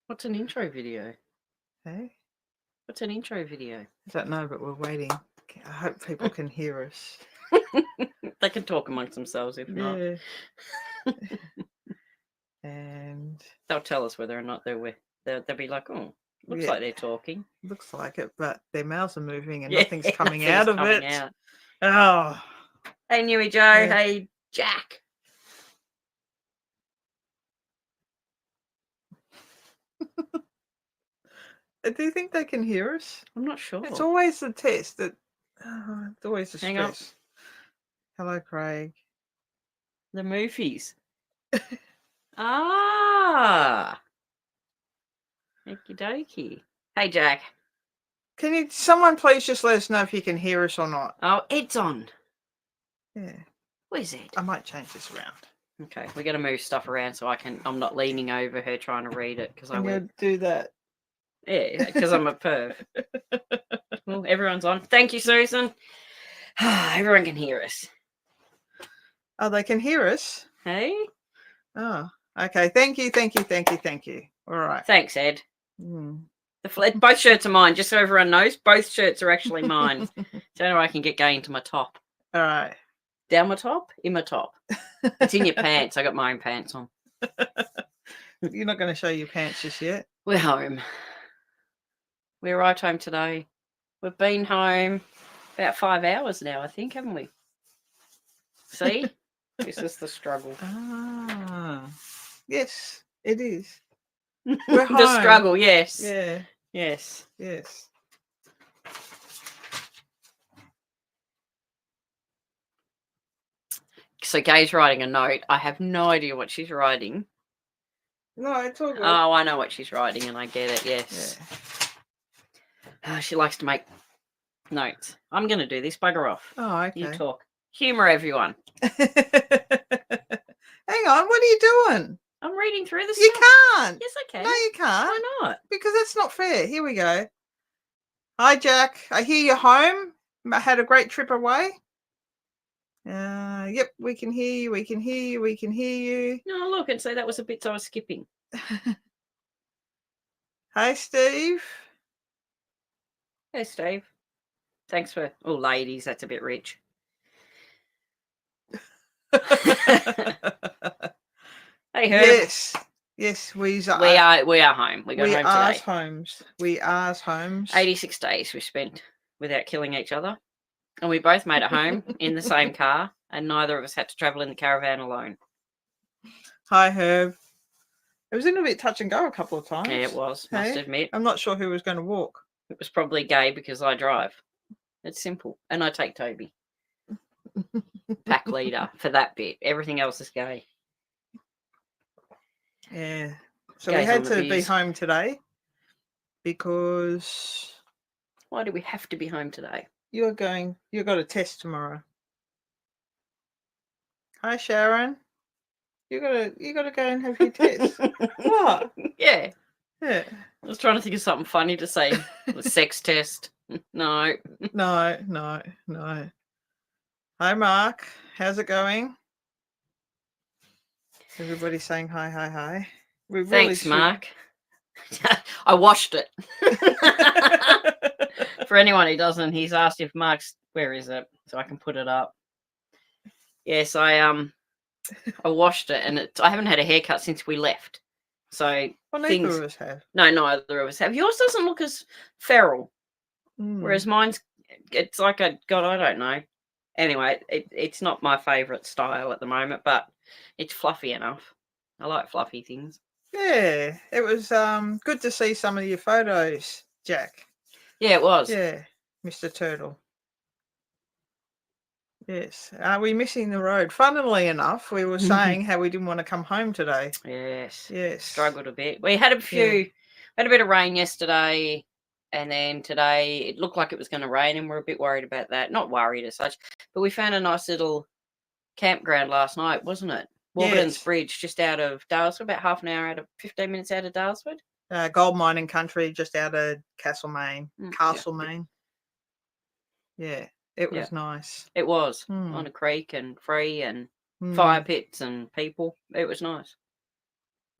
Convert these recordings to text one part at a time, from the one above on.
What's an intro video? Hey? What's an intro video? I don't know, but we're waiting. I hope people can hear us. They can talk amongst themselves if not. Yeah. And They'll tell us whether or not they'll be like, oh, looks yeah, like they're talking. looks like it, but their mouths are moving and Yeah, nothing's coming nothing's out of coming it. out. Oh. Hey, Newy Joe. Yeah. Hey, Jack. Do you think they can hear us? I'm not sure. It's always the test that. It's always the Hang on. stress. Hello, Craig. The movies. Ah. Okie dokie. Hey, Jack. Can someone please just let us know if you can hear us or not? Oh, Ed's on. Yeah. Where's Ed? I might change this around. Okay, we're gonna move stuff around so I'm not leaning over her trying to read it because I will do that. Yeah, because I'm a perv. Well, everyone's on. Thank you, Susan. Everyone can hear us. Oh, they can hear us. Hey. Oh, okay. Thank you. All right. Thanks, Ed. Mm. Both shirts are mine, just so everyone knows. Both shirts are actually mine. So I can get going to my top. All right. Down my top? In my top. It's in your pants. I got my own pants on. You're not going to show your pants just yet? We're home. We arrived home today. We've been home about 5 hours now, I think, haven't we? See? This is the struggle. Ah. Yes, it is. We're home. The struggle, yes. Yeah. Yes. Yes. So Gay's writing a note. I have no idea what she's writing. No, it's all good. Oh, I know what she's writing and I get it, yes. Yeah. She likes to make notes. I'm going to do this. Bugger off. Oh, okay. You talk. Humour, everyone. Hang on. What are you doing? I'm reading through the stuff. You can't. Yes, I can. No, you can't. Why not? Because that's not fair. Here we go. Hi, Jack. I hear you're home. I had a great trip away. Yep, we can hear you. We can hear you. No, look, and say that was a bit I was skipping. Hi, Steve. Hey, Steve. Thanks for... Oh, ladies, that's a bit rich. Hey, Herb. Yes, we are home. We got home today. We are home. 86 days we spent without killing each other. And we both made it home in the same car, and neither of us had to travel in the caravan alone. Hi, Herb. It was a little bit touch and go a couple of times. Yeah, it was, must admit. I'm not sure who was going to walk. It was probably Gay because I drive. It's simple. And I take Toby. Pack leader for that bit. Everything else is Gay. Yeah. So Gay's we had to be home today because... Why do we have to be home today? You've got a test tomorrow. Hi, Sharon. You gotta go and have your test. What? Yeah. I was trying to think of something funny to say. The sex test. No. Hi, Mark. How's it going? Everybody's saying hi. Thanks, Mark. I washed it. For anyone who doesn't, he's asked if Mark's... Where is it? So I can put it up. Yes, I washed it, and I haven't had a haircut since we left. So neither of us have. No, neither of us have. Yours doesn't look as feral, whereas mine's... It's like I don't know. Anyway, it's not my favourite style at the moment, but it's fluffy enough. I like fluffy things. Yeah, it was good to see some of your photos, Jack. Yeah, it was. Yeah, Mr. Turtle. Yes. Are we missing the road? Funnily enough, we were saying how we didn't want to come home today. Yes. Yes. Struggled a bit. We had a bit of rain yesterday, and then today it looked like it was going to rain, and we're a bit worried about that. Not worried as such, but we found a nice little campground last night, wasn't it? Warburton's Bridge, just out of Dalesford, about half an hour 15 minutes out of Dalesford. Gold mining country, just out of Castlemaine. Yeah, it was nice. It was on a creek and free and fire pits and people. It was nice.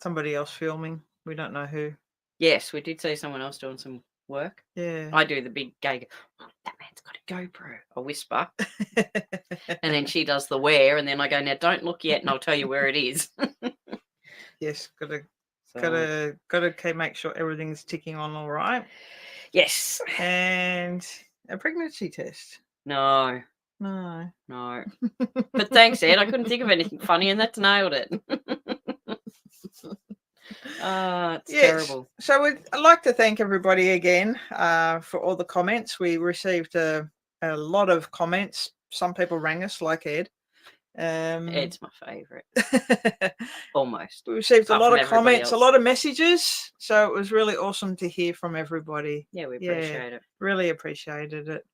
Somebody else filming. We don't know who. Yes, we did see someone else doing some work. Yeah. I do the big gay, oh, that man's got a GoPro. I whisper. And then she does the where, and then I go, now don't look yet, and I'll tell you where it is. Yes, So, gotta make sure everything's ticking on all right. yes. And a pregnancy test. No. No. But thanks, Ed. I couldn't think of anything funny, and that's nailed it. It's terrible. So I'd like to thank everybody again for all the comments. We received a lot of comments. Some people rang us, like Ed. Ed's my favourite. Almost. We received a lot of comments, else. a lot of messages. So it was really awesome to hear from everybody. Yeah, we appreciate it. Really appreciated it.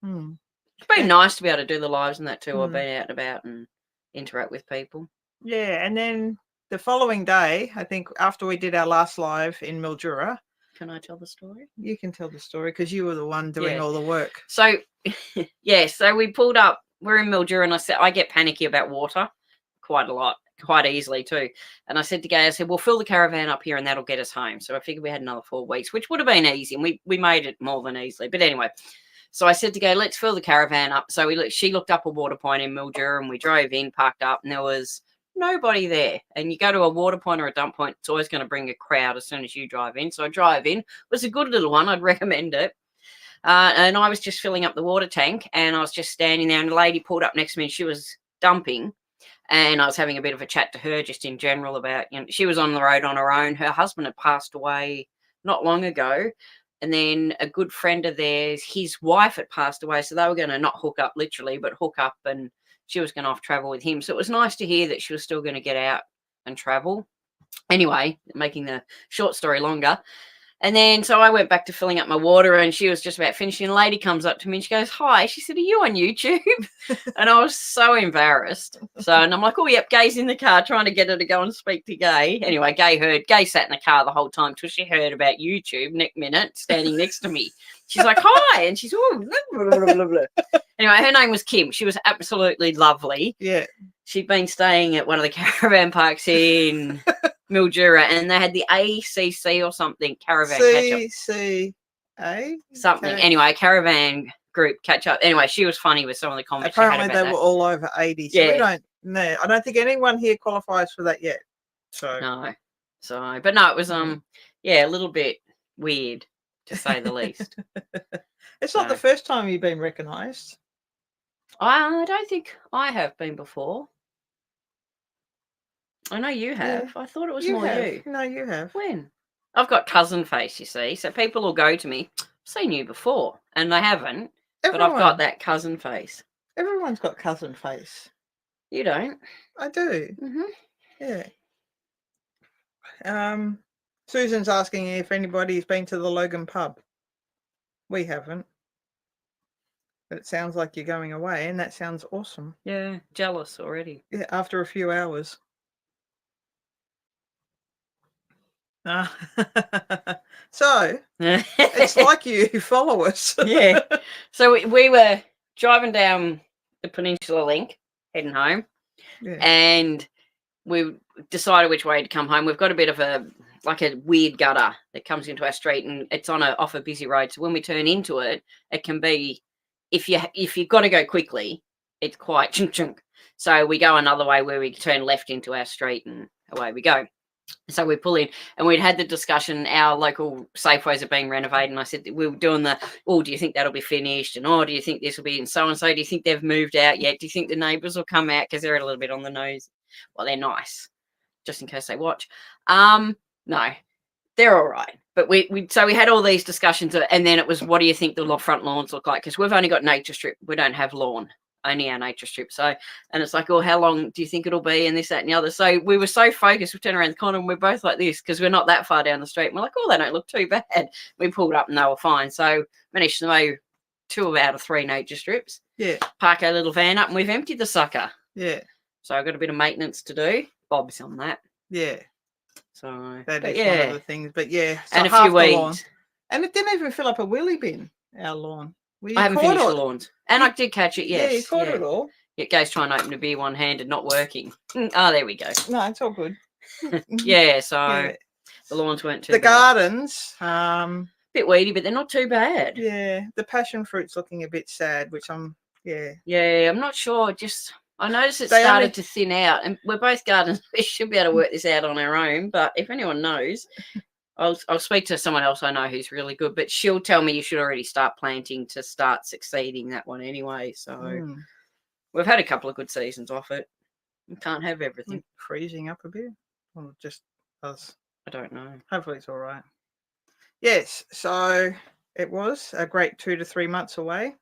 It's been nice to be able to do the lives and that too. I've been out and about and interact with people. Yeah, and then the following day, I think after we did our last live in Mildura. Can I tell the story? You can tell the story because you were the one doing all the work. So, so we pulled up. We're in Mildura, and I said I get panicky about water quite a lot, quite easily too. And I said to Gay, I said, we'll fill the caravan up here and that'll get us home. So I figured we had another 4 weeks, which would have been easy. And we made it more than easily. But anyway, so I said to Gay, let's fill the caravan up. So she looked up a water point in Mildura, and we drove in, parked up, and there was nobody there. And you go to a water point or a dump point, it's always going to bring a crowd as soon as you drive in. So I drive in. It was a good little one. I'd recommend it. And I was just filling up the water tank, and I was just standing there, and a lady pulled up next to me, and she was dumping, and I was having a bit of a chat to her just in general about, she was on the road on her own. Her husband had passed away not long ago, and then a good friend of theirs, his wife had passed away, so they were going to not hook up literally, but hook up, and she was going to off travel with him. So it was nice to hear that she was still going to get out and travel. Anyway, making the short story longer. And then, so I went back to filling up my water, and she was just about finishing. A lady comes up to me and she goes, hi. She said, are you on YouTube? And I was so embarrassed. And I'm like, oh, yep, Gay's in the car trying to get her to go and speak to Gay. Anyway, Gay sat in the car the whole time till she heard about YouTube. Next minute, standing next to me. She's like, hi. And she's, oh, blah, blah, blah, blah. Anyway, her name was Kim. She was absolutely lovely. Yeah. She'd been staying at one of the caravan parks in Mildura, and they had the ACC or something caravan CCA something. Anyway, caravan group catch up. Anyway, she was funny with some of the comments. Apparently, they were all over 80. So we don't know. I don't think anyone here qualifies for that yet. So no. So, but no, it was a little bit weird to say the least. It's not the first time you've been recognised. I don't think I have been before. I know you have. Yeah. I thought it was more you. No, you have. When? I've got cousin face, you see. So people will go to me, I've seen you before. And they haven't. But I've got that cousin face. Everyone's got cousin face. You don't? I do. Mm-hmm. Yeah. Susan's asking if anybody's been to the Logan pub. We haven't. But it sounds like you're going away, and that sounds awesome. Yeah, jealous already. Yeah, after a few hours. So it's like you follow us. Yeah. So we were driving down the Peninsula Link, heading home, and we decided which way to come home. We've got a bit of a weird gutter that comes into our street, and it's off a busy road. So when we turn into it, it can be, if you've got to go quickly, it's quite chunk chunk. So we go another way where we turn left into our street, and away we go. So we pull in, and we'd had the discussion, our local Safeways are being renovated, and I said, we were doing do you think that'll be finished? And, do you think this will be in so-and-so? Do you think they've moved out yet? Do you think the neighbours will come out? Because they're a little bit on the nose. Well, they're nice, just in case they watch. No, they're all right. But we had all these discussions, and then it was, what do you think the front lawns look like? Because we've only got nature strip. We don't have lawn. Only our nature strip. So, and it's like, how long do you think it'll be? And this, that, and the other. So we were so focused, we turned around the corner, and we're both like this, because we're not that far down the street. And we're like, they don't look too bad. We pulled up and they were fine. So managed to mow 2 out of 3 nature strips. Yeah. Park our little van up, and we've emptied the sucker. Yeah. So I've got a bit of maintenance to do. Bob's on that. Yeah. So that is one of the things. But yeah. So and a few weeds. Lawn. And it didn't even fill up a wheelie bin, our lawn. I haven't finished the lawns. And I did catch it, yes. Yeah, you caught it all. It goes trying to open a beer one-handed, not working. Oh, there we go. No, it's all good. Yeah, so the The lawns weren't too The bad. gardens, Bit weedy, but they're not too bad. yeah, the passion fruit's looking a bit sad, which I'm not sure. Just I noticed it They started only- to thin out, and we're both gardeners. We should be able to work this out on our own. But if anyone knows, I'll speak to someone else I know who's really good. But she'll tell me you should already start planting to start succeeding that one anyway. So we've had a couple of good seasons off it. You can't have everything. freezing up a bit, or just us. I don't know. Hopefully it's all right. Yes, so it was a great 2 to 3 months away.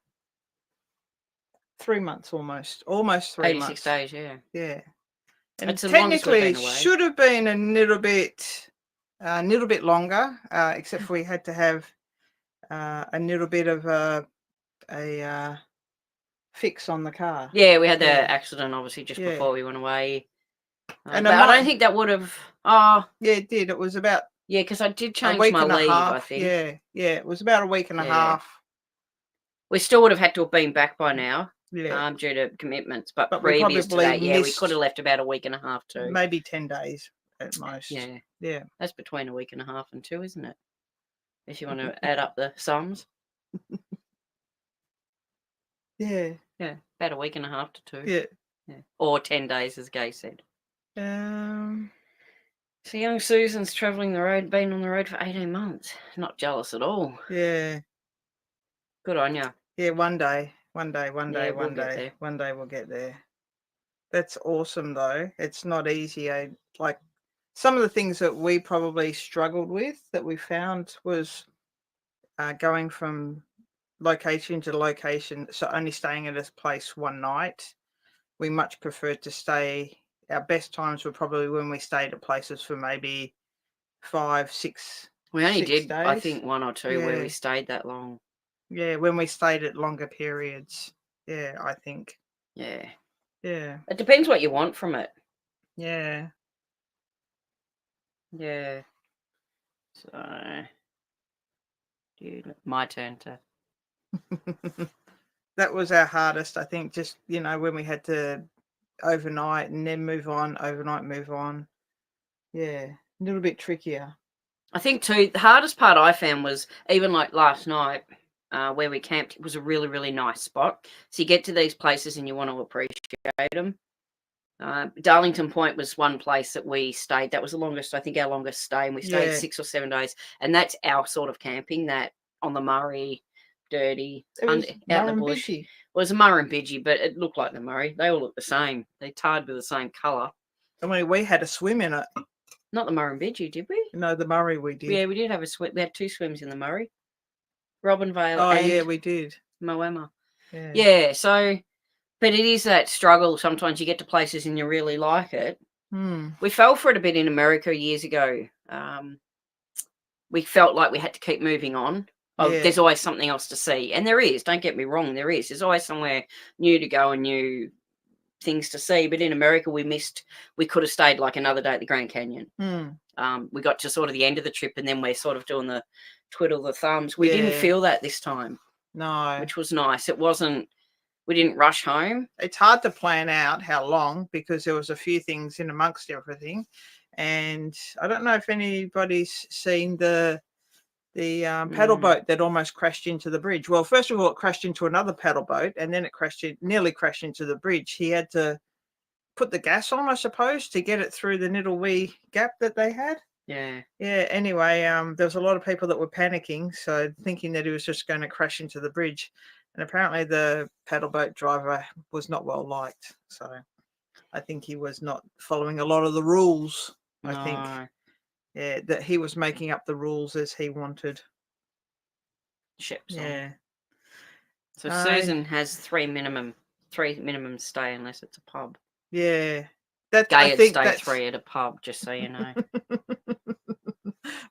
3 months almost 3 months. 86 days, yeah. Yeah, and It's the longest we've technically been away. should have been a little bit longer, except for we had to have a little bit of a fix on the car. Yeah, we had the Yeah. accident obviously just Yeah. before we went away. And but I don't think that would have. Oh, Yeah, it did. It was about yeah, because I did a change week my and a leave. half. I think. Yeah, it was about a week and a Yeah. half. We still would have had to have been back by now, Yeah, due to commitments. But But we previous to probably that, yeah, we missed- could have left about a week and a half too. maybe 10 days at most. Yeah, Yeah. that's between a week and a half and 2, isn't it? If you want to add up the sums. Yeah. Yeah, about a week and a half to 2. Yeah. Yeah. Or 10 days, as Gay said. Um. So young Susan's travelling the road, been on the road for 18 months. Not jealous at all. Yeah. Good on you. Yeah. One day. we'll get there. One day we'll get there. That's awesome, though. It's not easy. Like some of the things that we probably struggled with that we found was going from location to location. So only staying at a place one night. We much preferred to stay. Our best times were probably when we stayed at places for maybe 5, 6. We only 6 did, I days. think, 1 or 2 where Yeah. we stayed that long. Yeah, when we stayed at longer periods. Yeah, I think. Yeah. Yeah. It depends what you want from it. Yeah. Yeah. So, my turn to. That was our hardest, I think, just, when we had to overnight and then move on, overnight, move on. Yeah, a little bit trickier. I think too, the hardest part I found was even like last night where we camped. It was a really, really nice spot. So you get to these places and you want to appreciate them. Darlington Point was one place that we stayed. That was the longest, I think, our longest stay. And we stayed Yeah. 6 or 7 days. And that's our sort of camping, that on the Murray, dirty, It was out in the bush. Murrumbidgee. Well, it was a Murrumbidgee, but it looked like the Murray. They all look the same. They tarred with the same colour. I mean, we had a swim in it. Not the Murrumbidgee, did we? No, the Murray we did. Yeah, we did have a swim. We had 2 swims in the Murray. Robinvale Oh, and yeah, we did. Moama. Yeah. Yeah, so, but it is that struggle. Sometimes you get to places and you really like it. We fell for it a bit in America years ago. We felt like we had to keep moving on. Oh, Yeah. there's always something else to see. And there is, don't get me wrong, there is. There's always somewhere new to go and new things to see. But in America, we could have stayed like another day at the Grand Canyon. We got to sort of the end of the trip and then we're sort of doing the twiddle the thumbs. We didn't Yeah. feel that this time, No. which was nice. We didn't rush home. It's hard to plan out how long because there was a few things in amongst everything. And I don't know if anybody's seen the paddle boat that almost crashed into the bridge. Well, first of all, it crashed into another paddle boat and then it nearly crashed into the bridge. He had to put the gas on, I suppose, to get it through the little wee gap that they had. Yeah. Yeah, anyway, there was a lot of people that were panicking, so thinking that he was just going to crash into the bridge. And apparently the paddle boat driver was not well liked. So I think he was not following a lot of the rules, I think. No. Yeah, that he was making up the rules as he wanted. Ships on. Yeah. So Susan has 3 minimum stay unless it's a pub. Yeah. I Gay would think stay that's 3 at a pub, just so you know.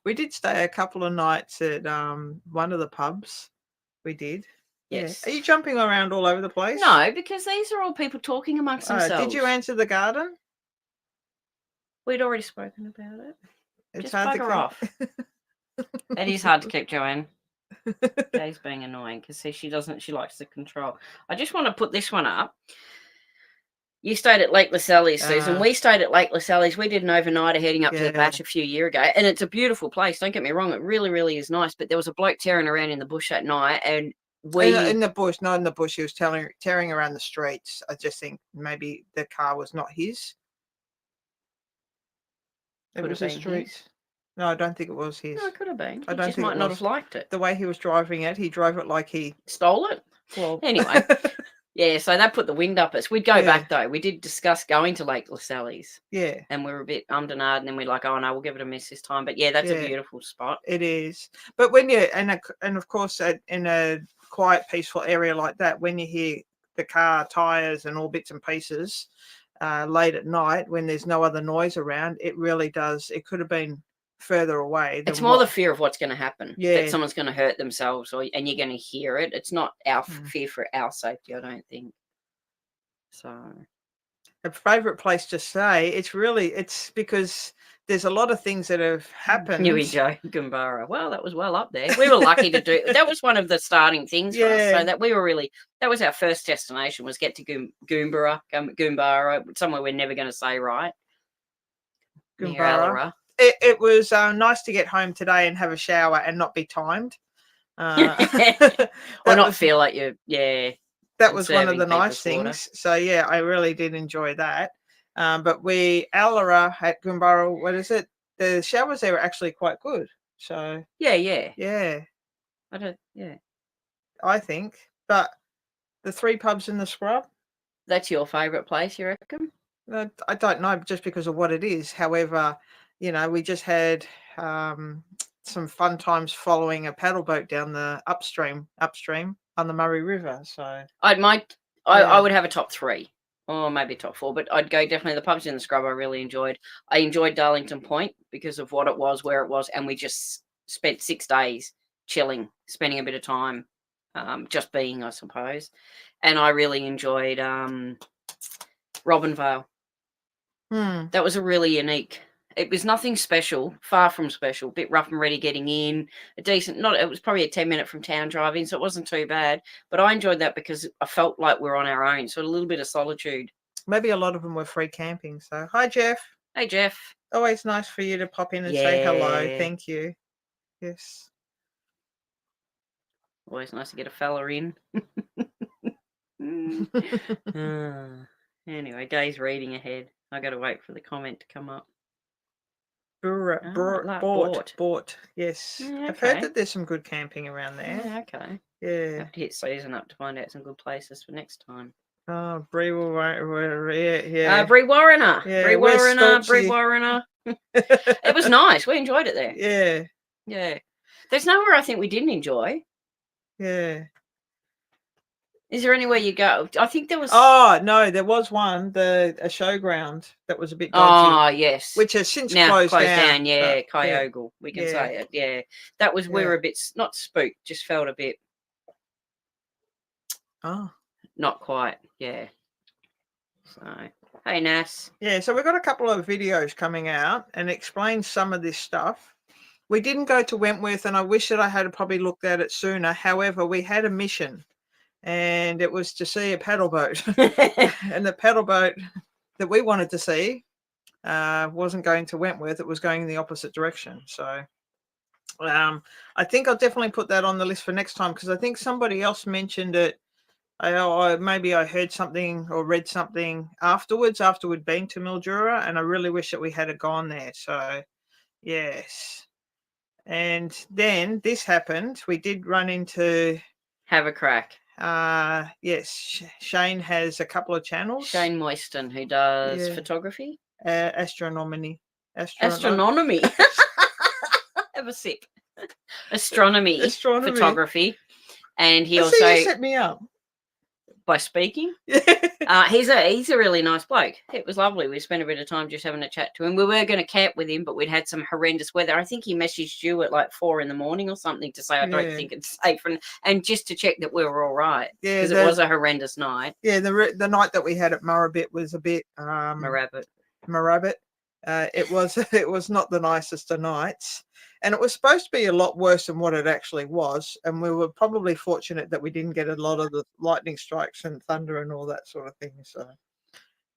We did stay a couple of nights at one of the pubs. We did. Yes. Yeah. Are you jumping around all over the place? No, because these are all people talking amongst themselves. Did you answer the garden? We'd already spoken about it. It's Just hard to bugger keep- off. It is hard to keep Joanne. Gay's being annoying because she likes the control. I just want to put this one up. You stayed at Lake Lascelles, Susan. Uh, We stayed at Lake Lascelles. We did an overnighter heading up to the Yeah. Bash a few years ago, and it's a beautiful place. Don't get me wrong; it really, really is nice. But there was a bloke tearing around in the bush at night, and in the bush, not in the bush. He was tearing around the streets. I just think maybe the car was not his. It Could was have his been streets. No, I don't think it was his. No, it could have been. I He don't just think might it not was. have liked it. The way he was driving it, he drove it like he Stole it. well. Anyway, yeah. So that put the wind up us. We'd go Yeah. back though. We did discuss going to Lake Lascelles, Yeah, and we were a bit umdenard, and then we're like, oh no, we'll give it a miss this time. But yeah, that's a Yeah. beautiful spot. it is. But when you and of course in a quiet, peaceful area like that, when you hear the car tires and all bits and pieces late at night when there's no other noise around, it really does. It could have been further away. It's more the fear of what's going to happen. Yeah. That someone's going to hurt themselves, and you're going to hear it. It's not our fear for our safety, I don't think. So, a favourite place to stay. It's because there's a lot of things that have happened. Newey Joe Goombara. Well, that was well up there. We were lucky to do that. Was one of the starting things for us. So that we were really, that was our first destination, was get to Goombara, somewhere we're never going to say right. Goombara. It was nice to get home today and have a shower and not be timed. Or not feel like you, that was one of the nice things. So yeah, I really did enjoy that. But Alara at Goombara, what is it? The showers there were actually quite good. So yeah. I think. But the 3 pubs in the scrub. That's your favourite place, you reckon? I don't know, just because of what it is. However, we just had some fun times following a paddle boat down the upstream on the Murray River. So I would have a top 3 or maybe top 4, but I'd go definitely the pubs in the scrub. I really enjoyed. I enjoyed Darlington Point because of what it was, where it was, and we just spent 6 days chilling, spending a bit of time, just being, I suppose. And I really enjoyed Robinvale. That was a really unique. It was nothing special, far from special. A bit rough and ready getting in. It was probably a 10-minute from town driving, so it wasn't too bad. But I enjoyed that because I felt like we're on our own, so a little bit of solitude. Maybe a lot of them were free camping. So hi, Jeff. Hey, Jeff. Always nice for you to pop in and say hello. Thank you. Yes. Always nice to get a fella in. Anyway, day's reading ahead. I got to wait for the comment to come up. Bought. Yes. Okay. I've heard that there's some good camping around there. Yeah, okay. Yeah. Have to hit Susan up to find out some good places for next time. Oh, Bree Warrener. Yeah. Bree Warrener. Yeah, Bree Warrener. It was nice. We enjoyed it there. Yeah. Yeah. There's nowhere I think we didn't enjoy. Yeah. Is there anywhere you go? I think there was. Oh no, there was one, a showground that was a bit dodgy. Oh yes, which has since now closed down. Yeah, Kyogle, we can say it. Yeah, that was we were a bit not spooked, just felt a bit. Oh, not quite. Yeah. So hey, Nas. Yeah, so we've got a couple of videos coming out and explain some of this stuff. We didn't go to Wentworth, and I wish that I had probably looked at it sooner. However, we had a mission. And it was to see a paddle boat. And the paddle boat that we wanted to see wasn't going to Wentworth. It was going in the opposite direction. So I think I'll definitely put that on the list for next time, because I think somebody else mentioned it. Maybe I heard something or read something after we'd been to Mildura, and I really wish that we had gone there. So, yes. And then this happened. We did run into... Have a crack. Yes, Shane has a couple of channels. Shane Moyston, who does photography, astronomy. Have a sip. Astronomy, photography, and he also set me up by speaking. He's a really nice bloke. It was lovely. We spent a bit of time just having a chat to him. We were going to camp with him, but we'd had some horrendous weather. I think he messaged you at like 4 a.m. or something to say, I don't think it's safe, and just to check that we were all right. Yeah, because it was a horrendous night. Yeah, the night that we had at Murrabit was a bit Murrabit. It was not the nicest of nights, and it was supposed to be a lot worse than what it actually was, and we were probably fortunate that we didn't get a lot of the lightning strikes and thunder and all that sort of thing. So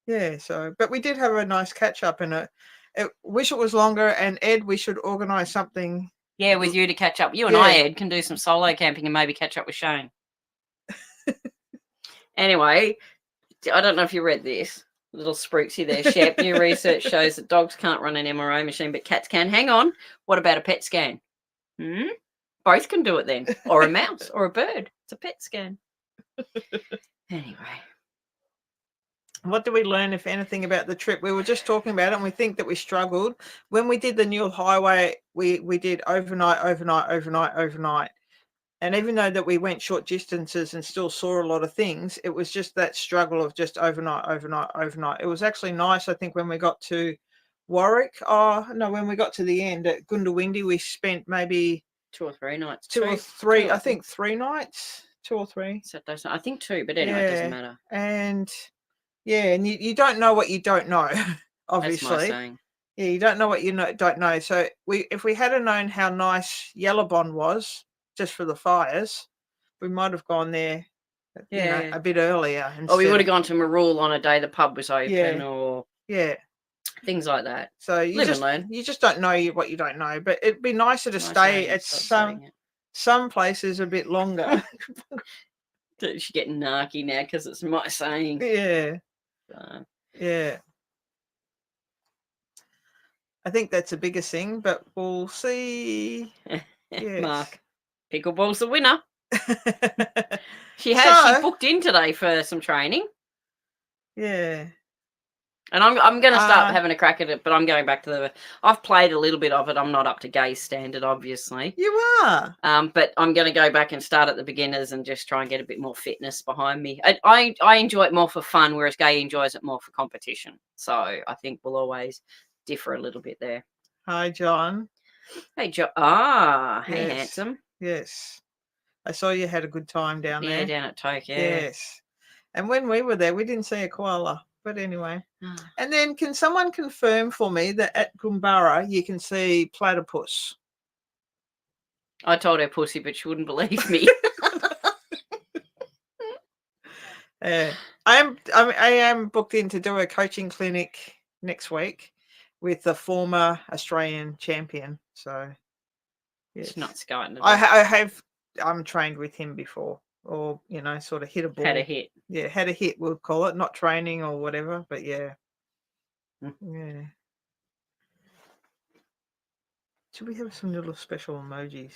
Yeah, so but we did have a nice catch up, and wish it was longer. And Ed, we should organise something. Yeah, with you to catch up. You and I, Ed, can do some solo camping and maybe catch up with Shane. Anyway, I don't know if you read this. Little spruiksy there. Shep, new research shows that dogs can't run an MRI machine, but cats can. Hang on. What about a PET scan? Both can do it then. Or a mouse or a bird. It's a PET scan. Anyway. What did we learn, if anything, about the trip? We were just talking about it, and we think that we struggled. When we did the Newell Highway, we did overnight. And even though that we went short distances and still saw a lot of things, it was just that struggle of just overnight. It was actually nice, I think, when we got to Warwick. Oh, no, when we got to the end at Gundawindi, we spent maybe 2 or 3 nights. Two or three, I think 3 nights, 2 or 3. Saturday, I think 2, but anyway, it doesn't matter. And and you don't know what you don't know, obviously. That's my saying. Yeah, you don't know what you don't know. So if we had known how nice Yellowbond was, just for the fires, we might have gone there, a bit earlier. Or we would have gone to Marul on a day the pub was open, or things like that. So you live and learn. You just don't know what you don't know. But it'd be nicer to stay at some places a bit longer. She's getting narky now because it's my saying. Yeah. Yeah. I think that's the biggest thing, but we'll see. Yes. Mark, pickleball's the winner. She booked in today for some training. Yeah. And I'm going to start having a crack at it, but I'm going back to I've played a little bit of it. I'm not up to Gay's standard, obviously. You are. But I'm going to go back and start at the beginners and just try and get a bit more fitness behind me. I enjoy it more for fun, whereas Gay enjoys it more for competition. So I think we'll always differ a little bit there. Hi, John. Hey, John. Hey, handsome. Yes. I saw you had a good time down there. Yeah, down at Toke, Yes. And when we were there, we didn't see a koala. But anyway. And then can someone confirm for me that at Goombara you can see platypus? I told her pussy, but she wouldn't believe me. I am booked in to do a coaching clinic next week with the former Australian champion. So yes. It's not Scott. I'm trained with him before, or sort of hit a ball. Had a hit. Yeah, had a hit, we'll call it, not training or whatever, but yeah. Yeah. Should we have some little special emojis?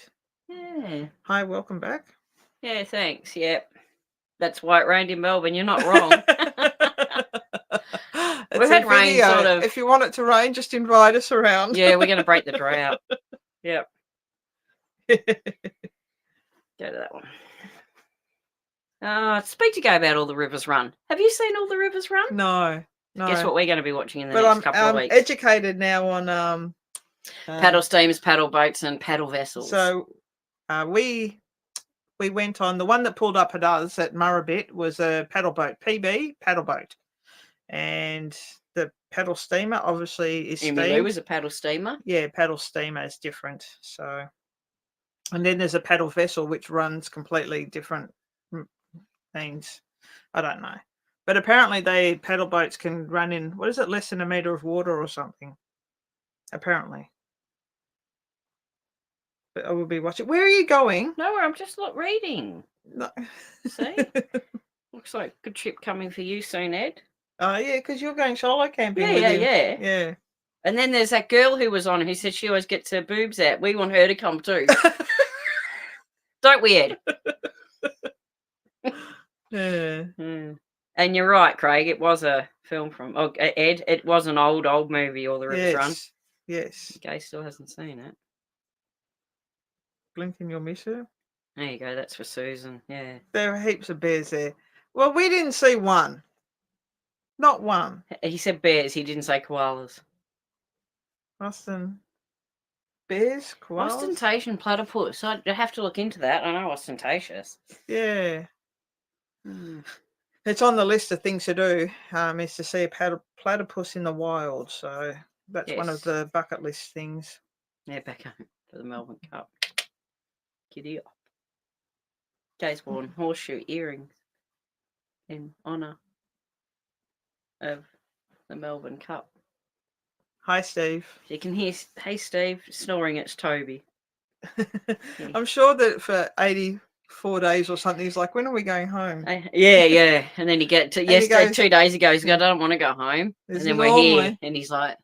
Yeah. Hi, welcome back. Yeah, thanks. Yep. That's why it rained in Melbourne. You're not wrong. We've had rain sort of. If you want it to rain, just invite us around. Yeah, we're going to break the drought. Yep. Go to that one. Speak to Go about All the Rivers Run. Have you seen All the Rivers Run? No. Guess what we're going to be watching in the next couple of weeks? I'm educated now on paddle steamers, paddle boats, and paddle vessels. So we went on the one that pulled up at us at Murrabit was a paddle boat, PB paddle boat, and the paddle steamer obviously is steam. Emu was a paddle steamer. Yeah, paddle steamer is different. So, and then there's a paddle vessel which runs completely different things. I don't know, but apparently paddle boats can run in less than a meter of water or something. Apparently. But I will be watching. Where are you going? Nowhere. I'm just reading. No. See? Looks like a good trip coming for you soon, Ed. Oh, yeah, because you're going solo camping. Yeah. And then there's that girl who was on who said she always gets her boobs out. We want her to come too. Don't we, Ed? Yeah. And you're right, Craig. It was a film from Ed. It was an old movie, All the Rivers Run. Yes. Gay still hasn't seen it. Blink and you'll miss her. There you go. That's for Susan. Yeah. There are heaps of bears there. Well, we didn't see one. Not one. He said bears. He didn't say koalas. Austin. Bears? Koalas? Ostentation platypus. I have to look into that. I know ostentatious. Yeah. It's on the list of things to do, is to see a platypus in the wild. So that's one of the bucket list things. Yeah, back home for the Melbourne Cup. Giddy up. Gay's worn horseshoe earrings in honour of the Melbourne Cup. Hi, Steve. You can hear, hey Steve, snoring. It's Toby. I'm sure that for 84 days or something, he's like, when are we going home? Yeah. And then he get to yesterday, goes, 2 days ago, he's like, I don't want to go home. And then we're here, and he's like,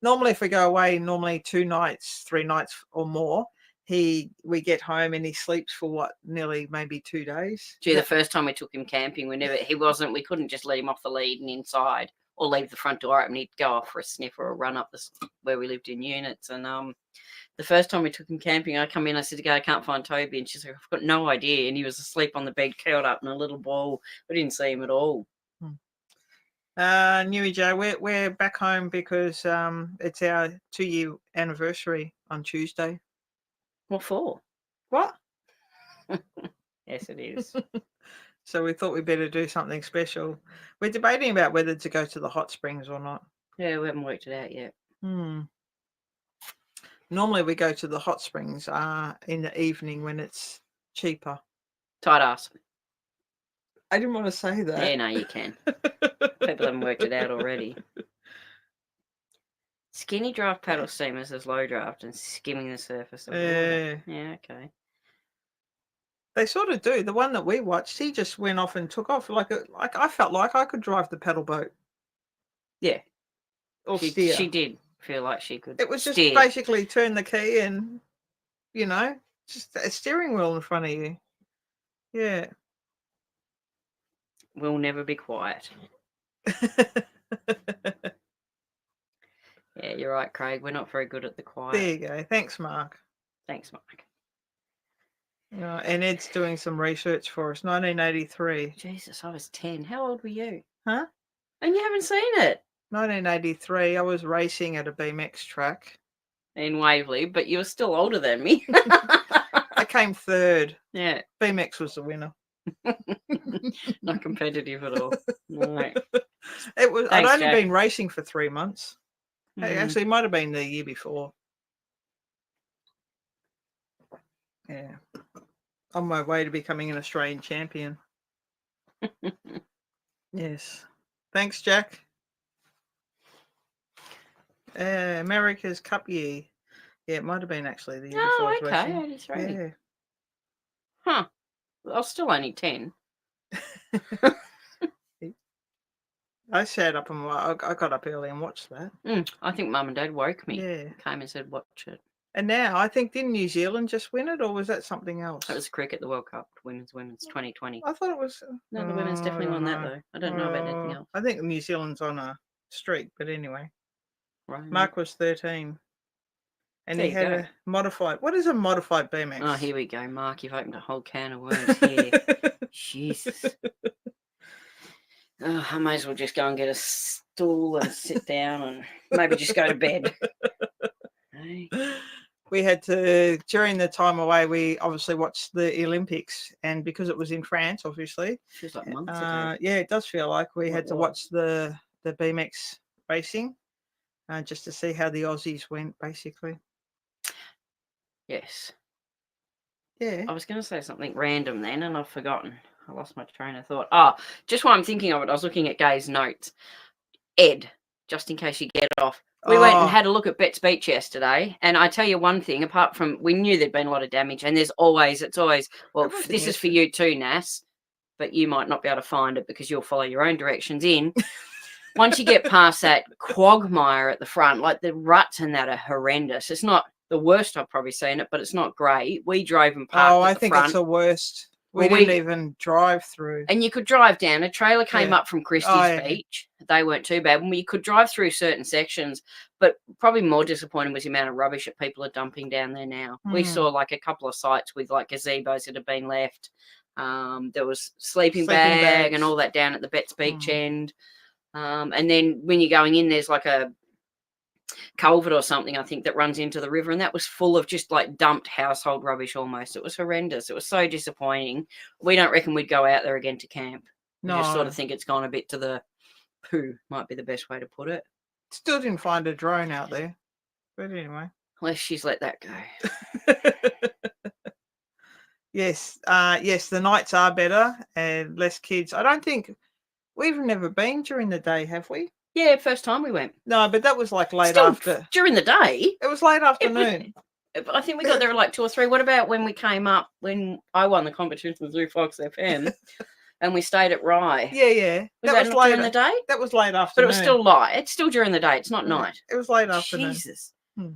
normally if we go away, 2 nights, 3 nights or more, we get home and he sleeps for nearly maybe 2 days. Gee, the first time we took him camping, we couldn't just let him off the lead and inside or leave the front door open. He'd go off for a sniff or a run up where we lived in units. And the first time we took him camping, I come in, I said to go, I can't find Toby. And she's like, I've got no idea. And he was asleep on the bed, curled up in a little ball. We didn't see him at all. Newy Joe, we're back home because it's our 2-year anniversary on Tuesday. What for? What? Yes, it is. So we thought we'd better do something special. We're debating about whether to go to the hot springs or not. Yeah, we haven't worked it out yet. Normally we go to the hot springs in the evening when it's cheaper. Tight ass. I didn't want to say that. Yeah, no, you can. People haven't worked it out already. Skinny draft paddle steamers as low draft and skimming the surface of the water. Yeah, okay. They sort of do. The one that we watched, he just went off and took off. Like I felt like I could drive the paddle boat. Yeah. Or steer. She did feel like she could. It was just steer. basically turn the key and, just a steering wheel in front of you. Yeah. We'll never be quiet. Yeah, you're right, Craig. We're not very good at the quiet. There you go. Thanks, Mark. Thanks, Mark. And Ed's doing some research for us. 1983. Jesus, I was 10. How old were you? Huh? And you haven't seen it. 1983. I was racing at a BMX track. In Waverley, but you were still older than me. I came third. Yeah. BMX was the winner. Not competitive at all. No. It was. Thanks, I'd only Jack. been racing for 3 months. Actually, it might have been the year before. Yeah. On my way to becoming an Australian champion. Yes. Thanks, Jack. America's Cup year. Yeah, it might have been actually the year before. Oh, okay. 83. Yeah. Huh. I was still only 10. I sat up and I got up early and watched that. I think Mum and Dad woke me. Yeah. Came and said, watch it. And now, I think, didn't New Zealand just win it, or was that something else? That was cricket, the World Cup, women's 2020. I thought it was. No, the women's definitely won that, though. I don't know about anything else. I think New Zealand's on a streak, but anyway. Right. Mark was 13. And There he you had go. a modified. What is a modified BMX? Oh, here we go, Mark. You've opened a whole can of worms here. Jesus. Oh, I may as well just go and get a stool and sit down and maybe just go to bed. Hey. We had to, during the time away, we obviously watched the Olympics. And because it was in France, obviously. Feels like months ago. Yeah, it does feel like we had to watch the BMX racing just to see how the Aussies went, basically. Yes. Yeah. I was going to say something random then, and I've forgotten. I lost my train of thought. Oh, just while I'm thinking of it, I was looking at Gay's notes. Ed, just in case you get off. We went and had a look at Betts Beach yesterday, and I tell you one thing, apart from, we knew there'd been a lot of damage, and it's always, well, this is for you too, Nas, but you might not be able to find it because you'll follow your own directions in. Once you get past that quagmire at the front, like the ruts and that are horrendous. It's not the worst I've probably seen it, but it's not great. We drove and parked at the I think front. it's the worst. We didn't even drive through. And you could drive down. A trailer came up from Christie's Beach. They weren't too bad. And you could drive through certain sections, but probably more disappointing was the amount of rubbish that people are dumping down there now. We saw like a couple of sites with like gazebos that had been left. There was sleeping bag and all that down at the Betts Beach end. And then when you're going in, there's like a culvert or something, I think, that runs into the river, and that was full of just like dumped household rubbish almost. It was horrendous. It was so disappointing. We don't reckon we'd go out there again to camp. We just sort of think it's gone a bit to the poo, might be the best way to put it. Still didn't find a drone out there. But anyway. Unless she's let that go. Yes, the nights are better and less kids. I don't think we've never been during the day, have we? Yeah, first time we went. No, but that was like late Still after. during the day. It was late afternoon. I think we got there at like 2 or 3. What about when we came up, when I won the competition through Fox FM and we stayed at Rye? Yeah. Was that not during the day? That was late afternoon. But it was still light. It's still during the day. It's not Yeah, night. It was late afternoon. Jesus. The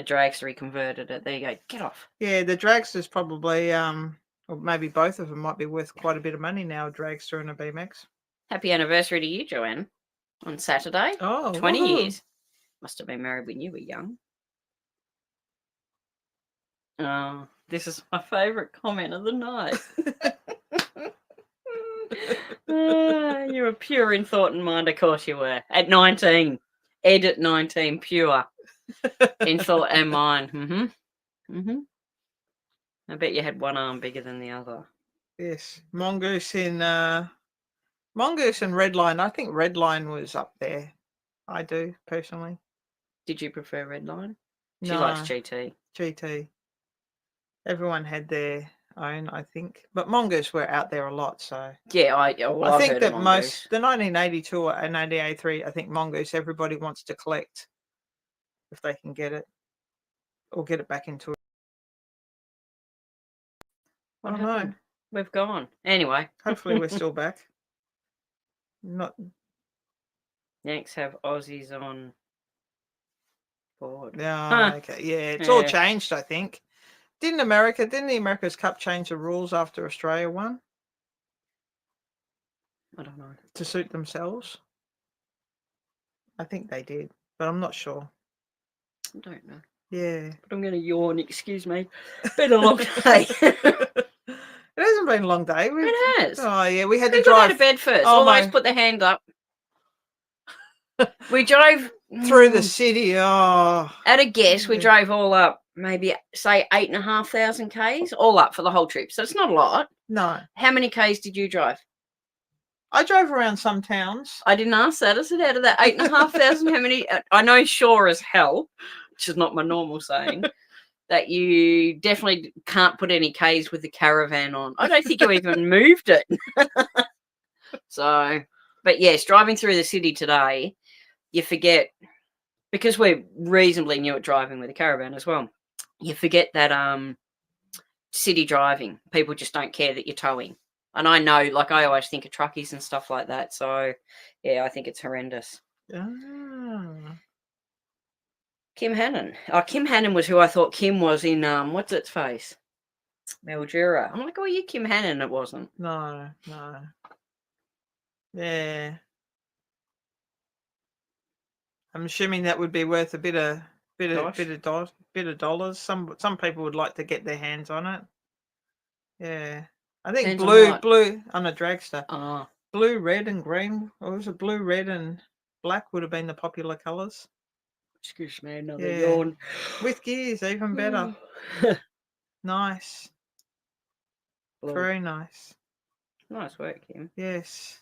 dragster converted it. There you go. Get off. Yeah, the dragster's probably, or maybe both of them might be worth quite a bit of money now, a dragster and a BMX. Happy anniversary to you, Joanne, on Saturday. Oh, 20 woohoo. years. Must have been married when you were young. Oh, this is my favourite comment of the night. You were pure in thought and mind, of course you were. At 19. Ed at 19, pure. In thought and mind. I bet you had one arm bigger than the other. Yes. Mongoose and Redline. I think Redline was up there. I do, personally. Did you prefer Redline? She No, likes GT. GT. Everyone had their own, I think. But Mongoose were out there a lot, so. Yeah, I think heard that of most, the 1982 and 1983, I think Mongoose, everybody wants to collect if they can get it. Or get it back into it. What I don't know. happened? We've gone. Anyway. Hopefully we're still back. Not. Yanks have Aussies on board. Yeah, okay. Yeah, it's all changed, I think. Didn't the America's Cup change the rules after Australia won? I don't know. To suit themselves? I think they did, but I'm not sure. I don't know. Yeah. But I'm going to yawn, excuse me. Been a long day. It hasn't been a long day. It has. Oh, yeah, we had Who to got drive out of bed first? Oh, Always my- put their hand up. We drove through the city. Oh. At a guess, we Yeah. drove all up, maybe say 8,500 Ks, all up for the whole trip. So it's not a lot. No. How many Ks did you drive? I drove around some towns. I didn't ask that. I said out of that 8,500, how many? I know sure as hell, which is not my normal saying, that you definitely can't put any Ks with the caravan on. I don't think you even moved it. So, but yes, driving through the city today, you forget, because we're reasonably new at driving with a caravan as well, you forget that city driving, people just don't care that you're towing. And I know, like, I always think of truckies and stuff like that. So, yeah, I think it's horrendous. Kim Hannon. Oh, Kim Hannon was who I thought Kim was in, what's its face? Mildura. I'm like, oh, you Kim Hannon. It wasn't. No. Yeah. I'm assuming that would be worth a bit of dollars. Some people would like to get their hands on it. Yeah. I think Hands on blue what? on a dragster. Oh, Blue, red, and green. Or was it blue, red, and black would have been the popular colours. excuse me, another Yeah. yawn. With gears, even better. Nice. Blue. Very nice. Nice work, Kim. Yes.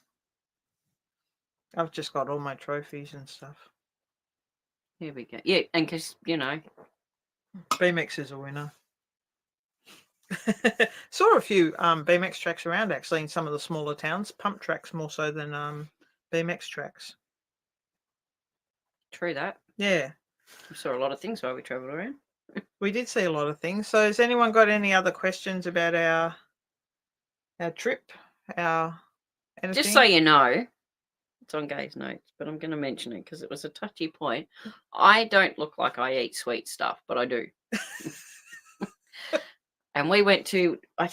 I've just got all my trophies and stuff. Here we go. Yeah, and because, you know. BMX is a winner. Saw a few BMX tracks around, actually, in some of the smaller towns. Pump tracks more so than BMX tracks. True that. Yeah. We saw a lot of things while we travelled around. We did see a lot of things. So has anyone got any other questions about our trip? Anything? Just so you know, it's on Gay's notes, but I'm going to mention it because it was a touchy point. I don't look like I eat sweet stuff, but I do. And we went to, I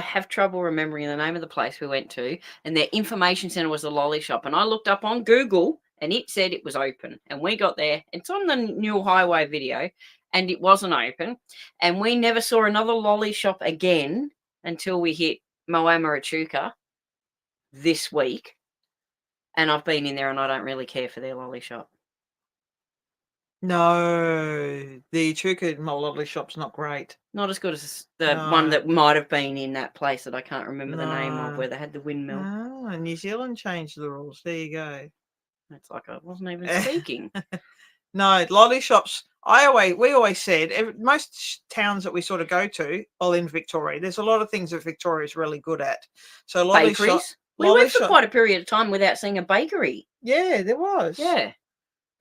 have trouble remembering the name of the place we went to, and their information centre was a lolly shop. And I looked up on Google and it said it was open. And we got there, it's on the New Highway video, and it wasn't open. And we never saw another lolly shop again until we hit Moama Echuca this week. And I've been in there and I don't really care for their lolly shop. No, the Echuca lolly shop's not great. Not as good as the one that might have been in that place that I can't remember the name of, No. where they had the windmill. Oh, New Zealand changed the rules. There you go. It's like I wasn't even speaking. No, lolly shops. We always said most towns that we sort of go to, well, in Victoria, there's a lot of things that Victoria's really good at. So lolly shops. We went for quite a period of time without seeing a bakery. Yeah, there was. Yeah.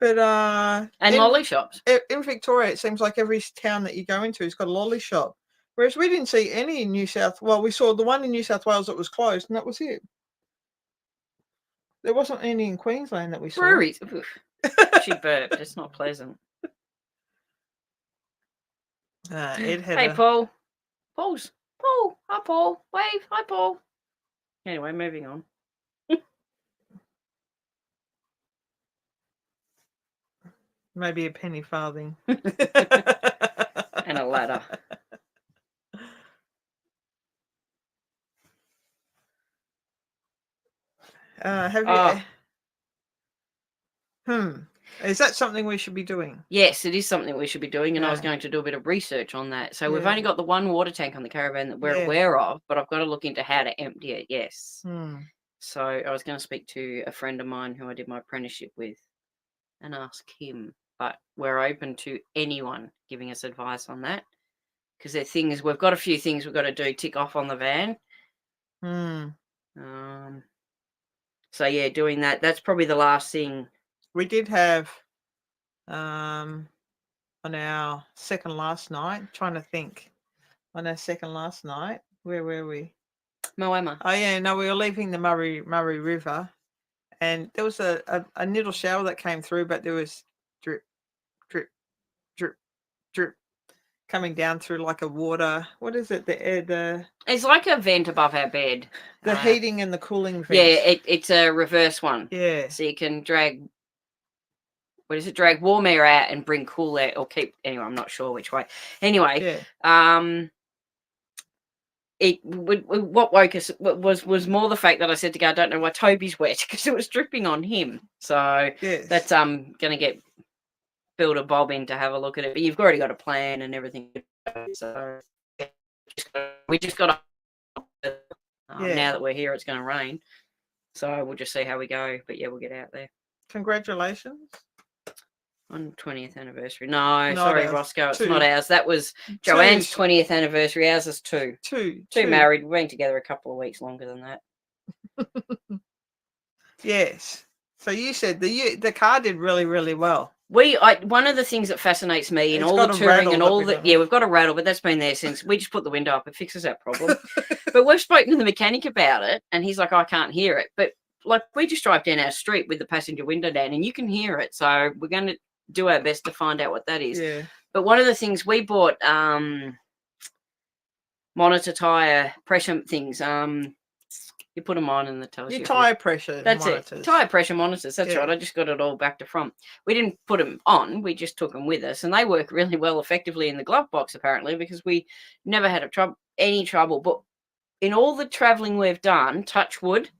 But and lolly shops. In Victoria, it seems like every town that you go into has got a lolly shop. Whereas we didn't see any in New South. Well, we saw the one in New South Wales that was closed, and that was it. There wasn't any in Queensland that we saw. Breweries. She burped. It's not pleasant. Hey, Paul. Paul. Hi, Paul. Wave. Hi, Paul. Anyway, moving on. Maybe a penny farthing. And a ladder. Have you? Is that something we should be doing? Yes, it is something we should be doing, and I was going to do a bit of research on that. So we've only got the one water tank on the caravan that we're aware of, but I've got to look into how to empty it. Yes. So I was going to speak to a friend of mine who I did my apprenticeship with and ask him. But we're open to anyone giving us advice on that, because the thing is, we've got a few things we've got to do, tick off on the van. So yeah, doing that. That's probably the last thing. We did have on our second last night. Trying to think. On our second last night, where were we? Moama. Oh yeah, no, we were leaving the Murray River, and there was a little shower that came through, but there was drip, drip, drip, drip coming down through like a water. What is it? The it's like a vent above our bed. The heating and the cooling vent. Yeah, it's a reverse one. Yeah. So you can drag. What is it? Drag warm air out and bring cool air, or keep. Anyway, I'm not sure which way. Anyway, what woke us was more the fact that I said to go, I don't know why Toby's wet, because it was dripping on him. So that's gonna get Builder Bob in to have a look at it. But you've already got a plan and everything. So we just got to now that we're here, it's going to rain. So we'll just see how we go. But yeah, we'll get out there. Congratulations. On 20th anniversary. No, sorry, ours. Roscoe. It's not ours. That was Joanne's 20th anniversary. Ours is two. Two married. We've been together a couple of weeks longer than that. Yes. So you said the car did really, really well. One of the things that fascinates me in all the touring and all that, we've got a rattle, but that's been there since we just put the window up. It fixes that problem. But we've spoken to the mechanic about it, and he's like, I can't hear it. But like, we just drive down our street with the passenger window down, and you can hear it. So we're going to do our best to find out what that is. Yeah. But one of the things we bought, monitor tire pressure things. You put them on and it tells you. Tire pressure monitors. It. Tire pressure monitors. That's right. I just got it all back to front. We didn't put them on. We just took them with us, and they work really well effectively in the glove box, apparently, because we never had any trouble. But in all the traveling we've done, touch wood,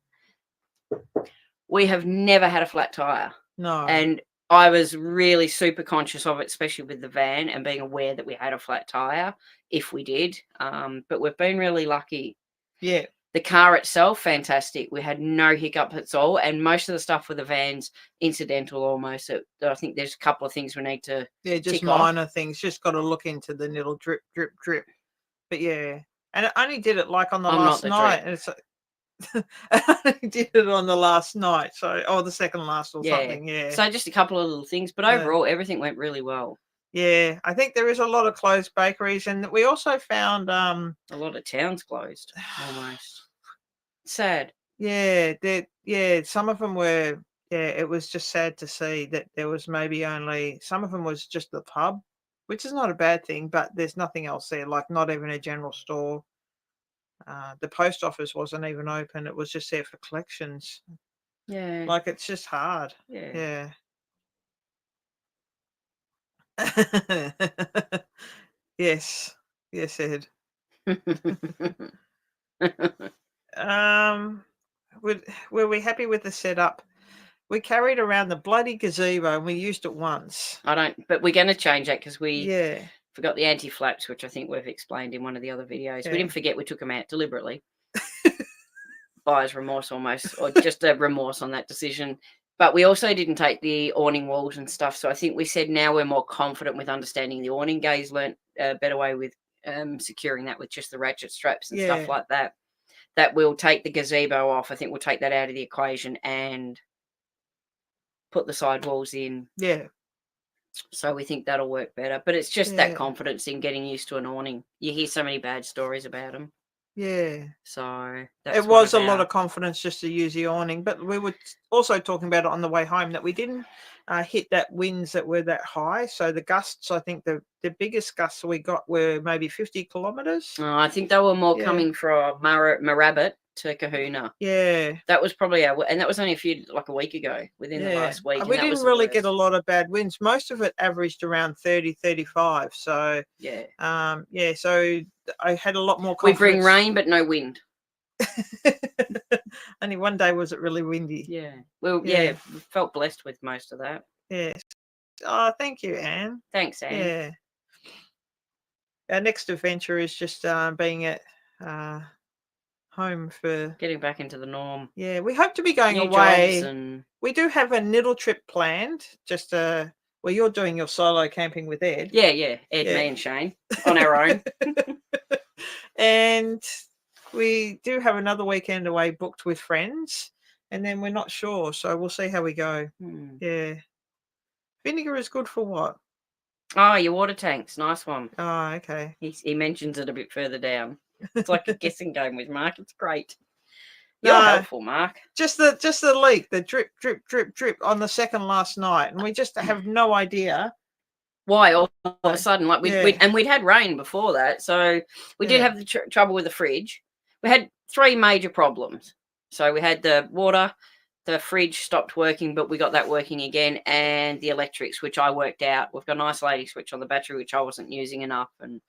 we have never had a flat tire. No. And I was really super conscious of it, especially with the van, and being aware that we had a flat tire if we did. But we've been really lucky. Yeah. The car itself, fantastic. We had no hiccup at all. And most of the stuff with the van's incidental almost. I think there's a couple of things we need to just minor things. Just got to look into the little drip, drip, drip. But yeah. And it only did it like on the last night. And it's I only did it on the last night. The second last or something. Yeah. So just a couple of little things. But overall, everything went really well. Yeah, I think there is a lot of closed bakeries, and we also found a lot of towns closed almost. Sad. Yeah, some of them were. Yeah, it was just sad to see that there was maybe only some of them was just the pub, which is not a bad thing, but there's nothing else there. Like not even a general store. The post office wasn't even open. It was just there for collections. Yeah, like it's just hard. Yeah. Yes, Ed. Were we happy with the setup? We carried around the bloody gazebo and we used it once. But we're going to change that because we forgot the anti-flaps, which I think we've explained in one of the other videos. We didn't forget, we took them out deliberately. Buyer's remorse almost, or just a remorse on that decision. But we also didn't take the awning walls and stuff. So I think we said now we're more confident with understanding the awning. Gaze learnt a better way with securing that with just the ratchet straps and stuff like that. that we'll take the gazebo off. I think we'll take that out of the equation and put the sidewalls in. Yeah. So we think that'll work better. But it's just Yeah. that confidence in getting used to an awning. You hear so many bad stories about them. Yeah. So that's It was a lot of confidence just to use the awning, but we were also talking about it on the way home that we didn't hit that winds that were that high. So the gusts, I think the biggest gusts we got were maybe 50 kilometres. Oh, I think they were more coming from Moorabbin to Kahuna. Yeah. That was probably and that was only a week ago, within the last week. We didn't really get a lot of bad winds. Most of it averaged around 30, 35. So yeah. So I had a lot more We confidence. bring rain, but no wind. Only one day was it really windy. Yeah. Well, we felt blessed with most of that. Yes. Oh, thank you, Anne. Thanks, Anne. Yeah. Our next adventure is just being at home for getting back into the norm. Yeah, we hope to be going New away. jobs and we do have a little trip planned. Just well, you're doing your solo camping with Ed. Yeah, Ed, me, and Shane on our own. And we do have another weekend away booked with friends, and then we're not sure, so we'll see how we go. Yeah. Vinegar is good for what? Oh, your water tanks. Nice one. Oh, okay. He mentions it a bit further down. It's like a guessing game with Mark. It's great. No, You're helpful, Mark. Just the leak, the drip, drip, drip, drip on the second last night, and we just have no idea why all of a sudden. Like we'd had rain before that, so we did have the trouble with the fridge. We had 3 major problems. So we had the water, the fridge stopped working, but we got that working again, and the electrics, which I worked out. We've got an isolating switch on the battery, which I wasn't using enough, and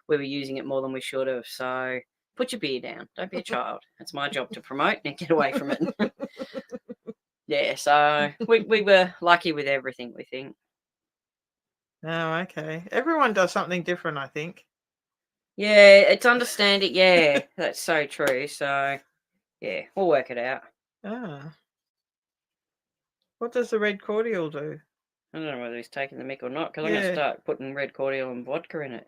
we were using it more than we should have. So put your beer down. Don't be a child. It's my job to promote and get away from it. Yeah, so we were lucky with everything, we think. Oh, okay. Everyone does something different, I think. Yeah, it's understanding. Yeah, that's so true. So, yeah, we'll work it out. Ah. What does the red cordial do? I don't know whether he's taking the mick or not, because I'm going to start putting red cordial and vodka in it.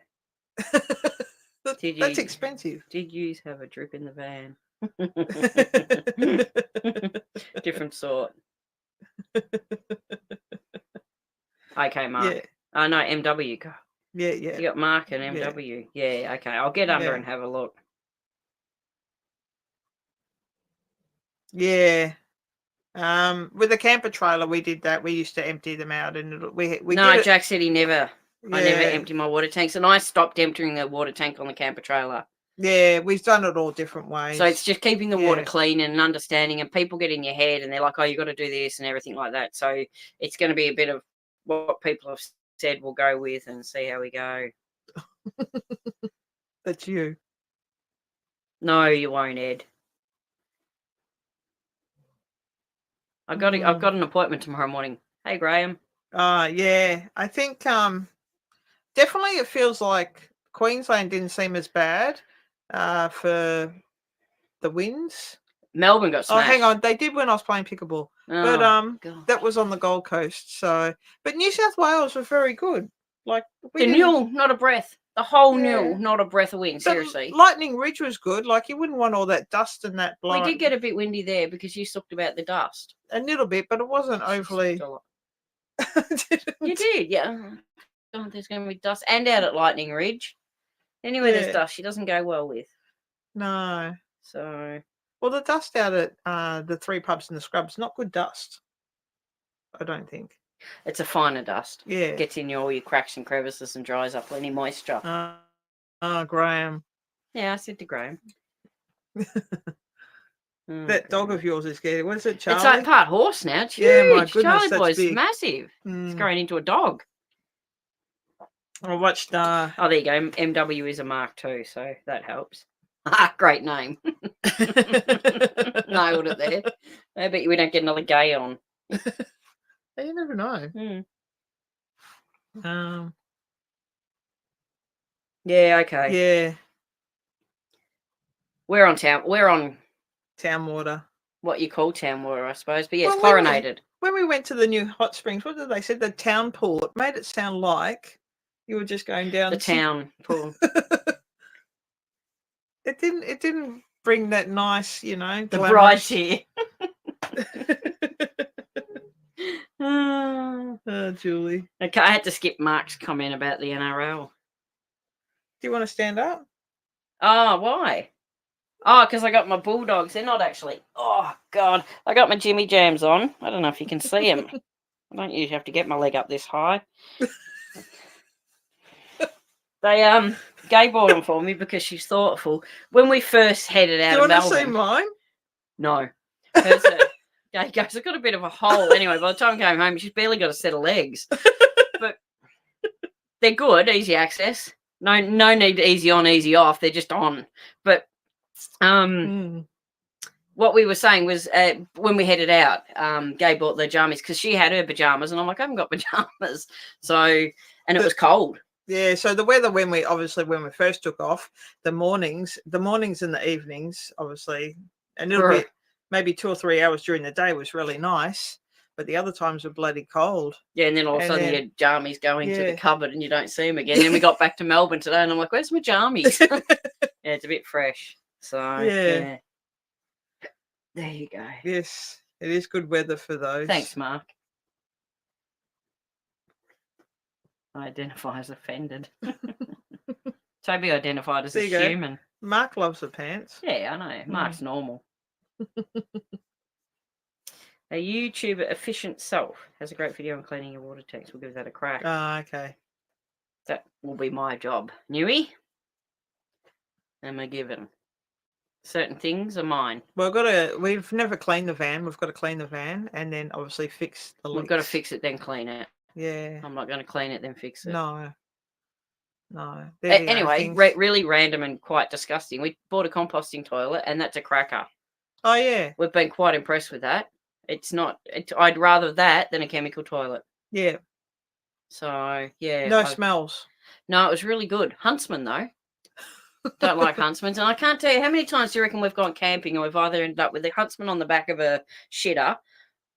That's expensive. Did you have a drip in the van? Different sort. Okay, Mark. Yeah. Oh, no, MW. Yeah. You got Mark and MW. Yeah, okay. I'll get under and have a look. Yeah. With the camper trailer, we did that. We used to empty them out, and we No, Jack said he never. I never empty my water tanks, and I stopped emptying the water tank on the camper trailer. Yeah, we've done it all different ways. So it's just keeping the water clean and understanding, and people get in your head and they're like, oh, you got to do this and everything like that. So it's going to be a bit of what people have said we'll go with and see how we go. That's you. No, you won't, Ed. I've got an appointment tomorrow morning. Hey, Graham. Yeah. I think definitely it feels like Queensland didn't seem as bad for the winds. Melbourne got smashed. Oh, hang on. They did when I was playing pickleball. But that was on the Gold Coast. So, but New South Wales was very good. Like the nil, not a breath. The whole nil, not a breath of wind. Seriously. Lightning Ridge was good. Like you wouldn't want all that dust and that blow. We did get a bit windy there because you talked about the dust. A little bit, but it wasn't overly. You did, yeah. Oh, there's going to be dust, and out at Lightning Ridge. Anyway, there's dust. She doesn't go well with. No. So. Well, the dust out at the 3 pubs and the scrubs, not good dust. I don't think. It's a finer dust. Yeah. Gets in all your cracks and crevices and dries up any moisture. Graham. Yeah, I said to Graham. That dog of yours is scared. What is it, Charlie? It's like part horse now. It's huge. Yeah, my goodness, Charlie that's boy's big. massive. It's growing into a dog. I watched. Oh, there you go. MW is a Mark too, so that helps. Great name. Nailed it there. I bet we don't get another gay on. You never know. Yeah, okay. Yeah. We're on town water. What you call town water, I suppose. But yeah, it's chlorinated. When we went to the new hot springs, what did they say? The town pool. It made it sound like you were just going down the town pool. It didn't bring that nice, you know, The bride's glamorous. here. Oh, Julie. Okay, I had to skip Mark's comment about the NRL. Do you want to stand up? Oh, why? Oh, because I got my Bulldogs. They're not actually. Oh, God. I got my Jimmy Jams on. I don't know if you can see them. I don't usually have to get my leg up this high. They Gay bought them for me because she's thoughtful. When we first headed out Do you of want to Melbourne, see mine? no. Gay goes, I've got a bit of a hole. Anyway, by the time I came home, she's barely got a set of legs. But they're good, easy access. No need to easy on, easy off. They're just on. But what we were saying was when we headed out, Gay bought the jammies because she had her pajamas, and I'm like, I haven't got pajamas. So, and it was cold. Yeah, so the weather when we first took off, the mornings and the evenings, obviously, and it'll be maybe 2 or 3 hours during the day was really nice, but the other times were bloody cold. Yeah, and then all of a sudden your jammies go into the cupboard and you don't see them again. Then we got back to Melbourne today, and I'm like, where's my jammies? Yeah, it's a bit fresh. So yeah. There you go. Yes, it is good weather for those. Thanks, Mark. I identify as offended. Toby identified as a human. Go. Mark loves the pants. Yeah, I know. Mark's normal. A YouTuber Efficient Self has a great video on cleaning your water tanks. We'll give that a crack. Okay. That will be my job. Newy? Am I given? Certain things are mine. Well, we've never cleaned the van. We've got to clean the van and then obviously fix the leaks. We've got to fix it, then clean it. Yeah. I'm not going to clean it, then fix it. No. Anyway, really random and quite disgusting. We bought a composting toilet, and that's a cracker. Oh, yeah. We've been quite impressed with that. It's not... I'd rather that than a chemical toilet. Yeah. So, yeah. No smells. No, it was really good. Huntsman, though. Don't like huntsmans. And I can't tell you how many times do you reckon we've gone camping and we've either ended up with a huntsman on the back of a shitter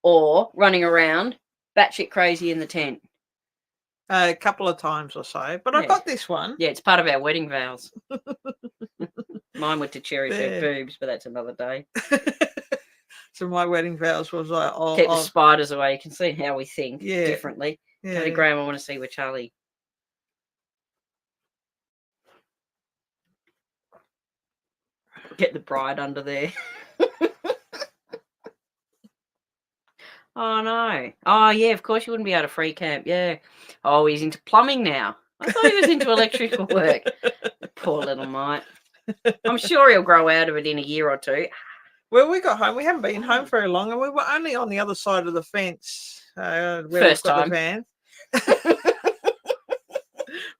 or running around batshit crazy in the tent. A couple of times or so. But I got this one. Yeah, it's part of our wedding vows. Mine were to cherish her boobs, but that's another day. So my wedding vows was like... keep the spiders away. You can see how we think differently. Yeah. Go to Graham, I want to see where Charlie... Get the bride under there. Oh, no. Oh, yeah, of course you wouldn't be able to free camp. Yeah. Oh, he's into plumbing now. I thought he was into electrical work. Poor little mite. I'm sure he'll grow out of it in a year or two. Well, we got home. We haven't been home very long, and we were only on the other side of the fence. Where First we've got time. The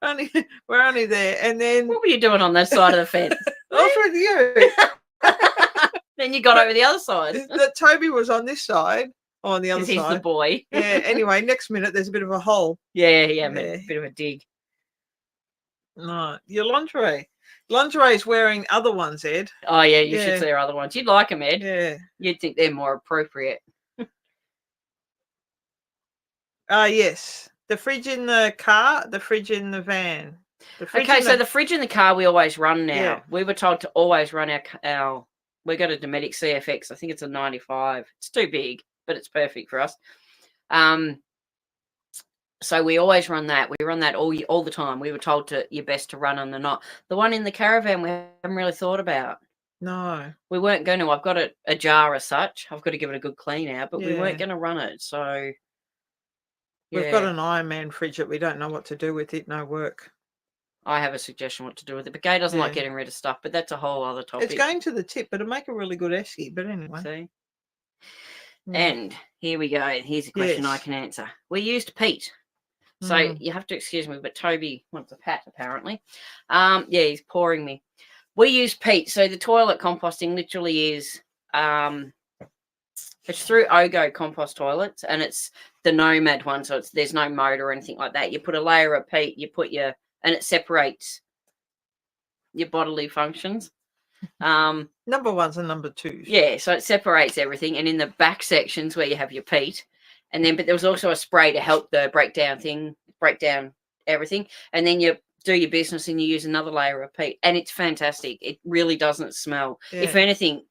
van. We're only there. And then... What were you doing on that side of the fence? I was with you. Then you got over the other side. That Toby was on this side. On the other side. He's the boy. Yeah, anyway, next minute there's a bit of a hole. Yeah, a bit of a dig. No, your lingerie. Lingerie's wearing other ones, Ed. Oh, yeah, you should see her other ones. You'd like them, Ed. Yeah. You'd think they're more appropriate. Yes. The fridge in the car, the fridge in the van. The fridge in the car we always run now. Yeah. We were told to always run our we got a Dometic CFX. I think it's a 95. It's too big, but it's perfect for us. So we always run that. We run that all the time. We were told to you're best to run on the not. The one in the caravan we haven't really thought about. No. We weren't going to. I've got a jar as such. I've got to give it a good clean out, but we weren't going to run it. So we've got an Ironman fridge that we don't know what to do with it. No work. I have a suggestion what to do with it, but Gay doesn't like getting rid of stuff, but that's a whole other topic. It's going to the tip, but it'll make a really good esky. But anyway. See? And here we go. Here's a question I can answer. We used peat. So you have to excuse me, but Toby wants a pat, apparently. Yeah, he's pouring me. We use peat. So the toilet composting literally is, it's through Ogo compost toilets, and it's the Nomad one. So there's no motor or anything like that. You put a layer of peat, and it separates your bodily functions. Number ones and number twos. Yeah, so it separates everything. And in the back sections where you have your peat, but there was also a spray to help the break down everything. And then do your business and you use another layer of peat, and it's fantastic. It really doesn't smell. If Yeah. anything,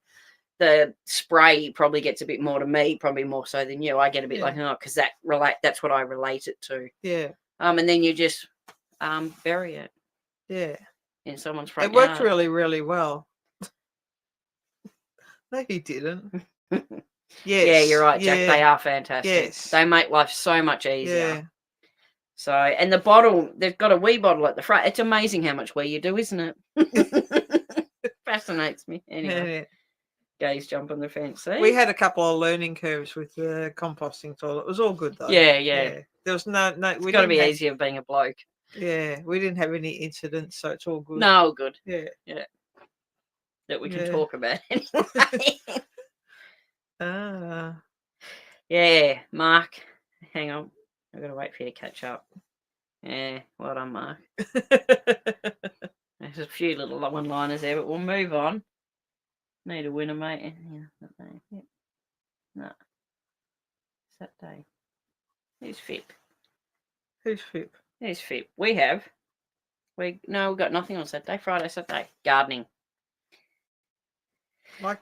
the spray probably gets a bit more to me, probably more so than you. I get a bit Yeah. like, oh, because that's what I relate it to. Yeah. And then you just bury it Yeah. in someone's front It worked yard. really, really well. No, you didn't. Yes. Yeah, you're right, Jack. Yeah. They are fantastic. Yes. They make life so much easier. Yeah. So, and the bottle, they've got a wee bottle at the front. It's amazing how much wee you do, isn't it? It fascinates me. Anyway, gays jump on the fence. See? We had a couple of learning curves with the composting toilet. It was all good though. Yeah. There was no. It's got to be easier being a bloke. Yeah, we didn't have any incidents, so it's all good. No, good. Yeah. That we can talk about anyway. Yeah, Mark. Hang on. I've got to wait for you to catch up. Yeah, well done, Mark. There's a few little one-liners there, but we'll move on. Need a winner, mate. Yeah. No. Saturday. Who's FIP? Who's FIP? Who's FIP? We've got nothing on Saturday. Friday, Saturday. Gardening.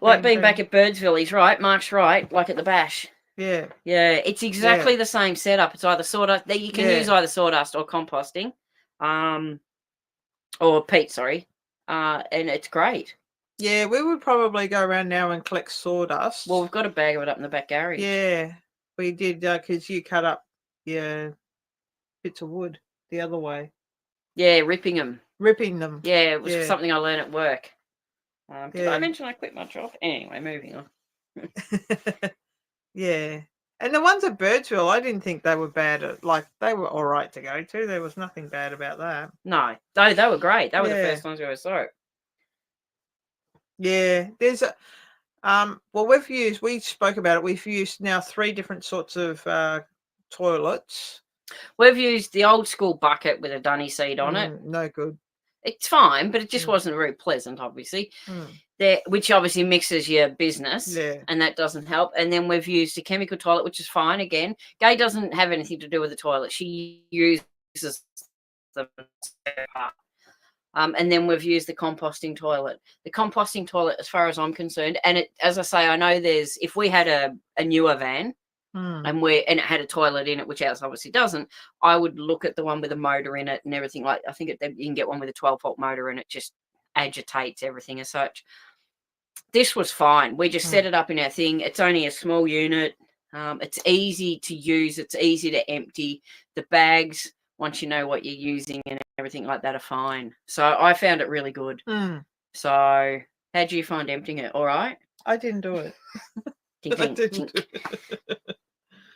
Like being back at Birdsville. He's right. Mark's right. Like at the bash. Yeah. Yeah. It's exactly the same setup. It's either sawdust. You can use either sawdust or composting. Or peat, sorry. And it's great. Yeah, we would probably go around now and collect sawdust. Well, we've got a bag of it up in the back garage. Yeah, we did because you cut up bits of wood the other way. Yeah, ripping them. Yeah, it was something I learned at work. Did I mention I quit my job? Anyway, moving on. Yeah. And the ones at Birdsville, I didn't think they were bad. They were all right to go to. There was nothing bad about that. No, they were great. They were the first ones I ever saw it. Yeah, there's we spoke about it. We've used now 3 different sorts of toilets. We've used the old school bucket with a dunny seed on it. No good. It's fine, but it just wasn't very pleasant, obviously. Which obviously mixes your business, and that doesn't help. And then we've used a chemical toilet, which is fine. Again, Gay doesn't have anything to do with the toilet. She uses the and then we've used the composting toilet. The composting toilet, as far as I'm concerned, and as I say, I know if we had a newer van and it had a toilet in it, which ours obviously doesn't, I would look at the one with a motor in it and everything. Like I think you can get one with a 12-volt motor and it just agitates everything as such. This was fine. We just set it up in our thing. It's only a small unit. It's easy to use. It's easy to empty. The bags, once you know what you're using and everything like that, are fine. So I found it really good. So how do you find emptying it? All right? I didn't do it. I didn't do it.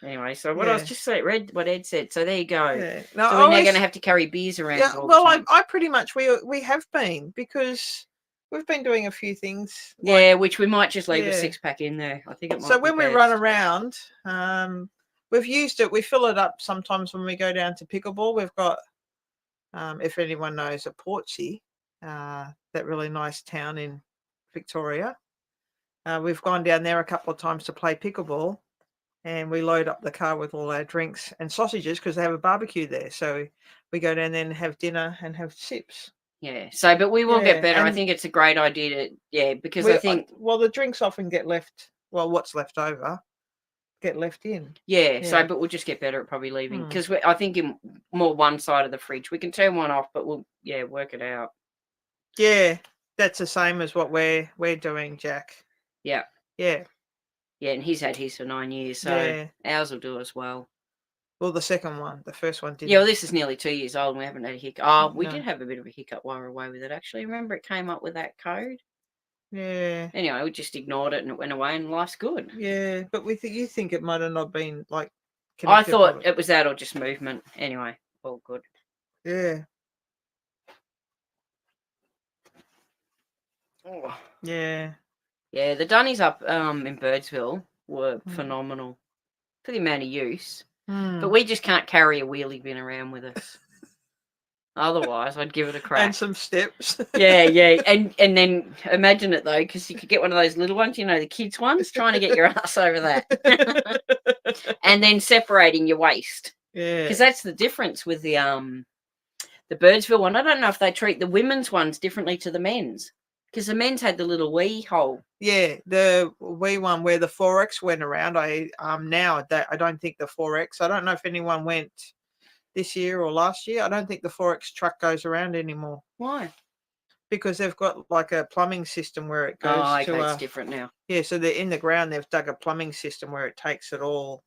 Anyway, so what I was just saying, read what Ed said. So there you go. Yeah. No, so we're now going to have to carry beers around. Yeah, all the time. I pretty much we have been, because we've been doing a few things. Which we might just leave a 6-pack in there. I think it might. So when we run around, we've used it. We fill it up sometimes when we go down to pickleball. We've got, if anyone knows, a Portsea, that really nice town in Victoria. We've gone down there a couple of times to play pickleball, and we load up the car with all our drinks and sausages because they have a barbecue there. So we go down there and have dinner and have sips. Yeah. So, but we will get better. I think it's a great idea because I think. Well, the drinks often get left. Well, what's left over get left in. Yeah. So, but we'll just get better at probably leaving, because I think in more one side of the fridge. We can turn one off, but we'll work it out. Yeah, that's the same as what we're doing, Jack. Yeah. Yeah. Yeah, and he's had his for 9 years, so ours will do as well. Well, the second one, the first one didn't. Yeah, well, this is nearly 2 years old and we haven't had a hiccup. Oh, we did have a bit of a hiccup while we were away with it, actually. Remember it came up with that code? Yeah. Anyway, we just ignored it and it went away and life's good. Yeah, but you think it might have not been like... I thought it was that or just movement. Anyway, all good. Yeah. Oh. Yeah. Yeah, the dunnies up in Birdsville were phenomenal for the amount of use. But we just can't carry a wheelie bin around with us. Otherwise, I'd give it a crack. And some steps. Yeah. And then imagine it, though, because you could get one of those little ones, the kids' ones, trying to get your ass over that. And then separating your waste. Yeah. Because that's the difference with the the Birdsville one. I don't know if they treat the women's ones differently to the men's, because the men's had the little wee hole. Yeah, the wee one where the 4X went around. I don't think the 4X. I don't know if anyone went this year or last year. I don't think the 4X truck goes around anymore. Why? Because they've got like a plumbing system where it goes Oh, okay, to it's different now. Yeah, so they're in the ground. They've dug a plumbing system where it takes it all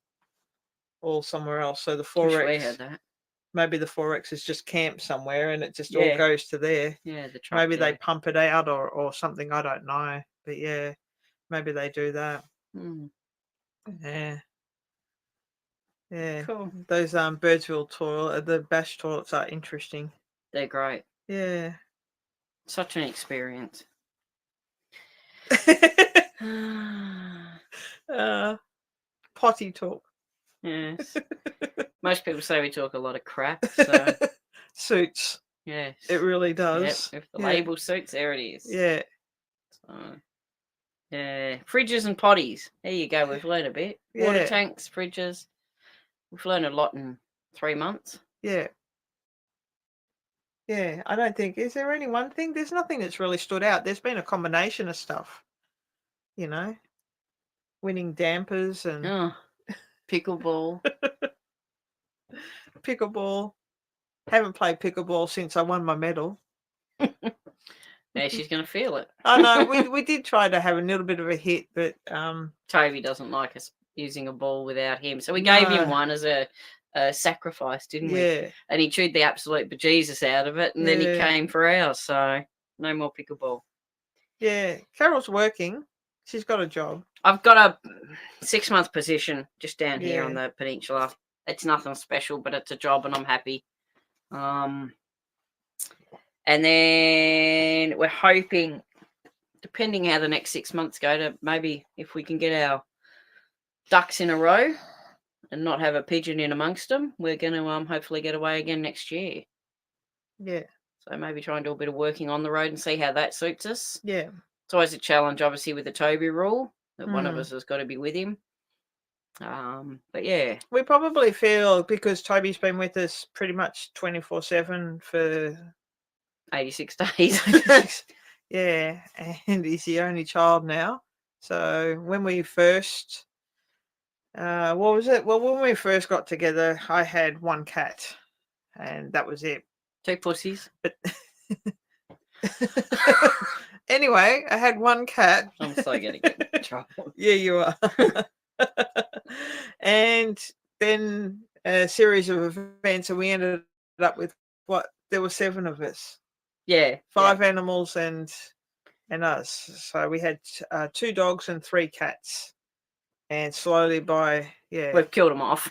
somewhere else. So the Wish 4X, we had that. maybe the 4X is just camped somewhere and it just all Yeah. goes to there. Yeah, the truck. Maybe they there. pump it out or something. I don't know. But yeah, maybe they do that. Mm, Yeah. Yeah. cool. Those Birdsville the Bash toilets are interesting. They're great. Yeah. Such an experience. Potty talk. Yes. Most people say we talk a lot of crap. So Suits. yes, It really does. Yep. If the Yeah. label suits, there it is. Yeah. So, yeah. Fridges and potties. There you go. We've learned a bit. Water Yeah. tanks, fridges. We've learned a lot in 3 months. Yeah. Yeah. I don't think, is there any one thing? There's nothing that's really stood out. There's been a combination of stuff, you know, winning dampers and Oh, pickleball. pickleball. Haven't played pickleball since I won my medal. Now she's going to feel it. I know we did try to have a little bit of a hit, but Toby doesn't like us using a ball without him, so we gave him No. one as a sacrifice, didn't we? yeah, And he chewed the absolute bejesus out of it, and then he Yeah. came for ours. So no more pickleball. yeah. Carol's working. She's got a job. I've got a 6-month position just down here Yeah. on the peninsula. It's nothing special, but it's a job, and I'm happy. And then we're hoping, depending how the next 6 months go, to maybe if we can get our ducks in a row and not have a pigeon in amongst them, we're going to hopefully get away again next year. Yeah, So maybe try and do a bit of working on the road and see how that suits us. yeah. It's always a challenge, obviously, with the Toby rule, that one of Mm. us has got to be with him. But yeah, We probably feel, because Toby's been with us pretty much 24/7 for 86 days. yeah, and he's the only child now. So when we first, what was it? Well, when we first got together, I had one cat, and that was it. 2 pussies. But anyway, I had one cat. I'm so going to get in trouble. Yeah, you are. And then a series of events, and we ended up with there were 7 of us. Yeah. 5 animals and us. So we had 2 dogs and 3 cats. And slowly We've killed them off.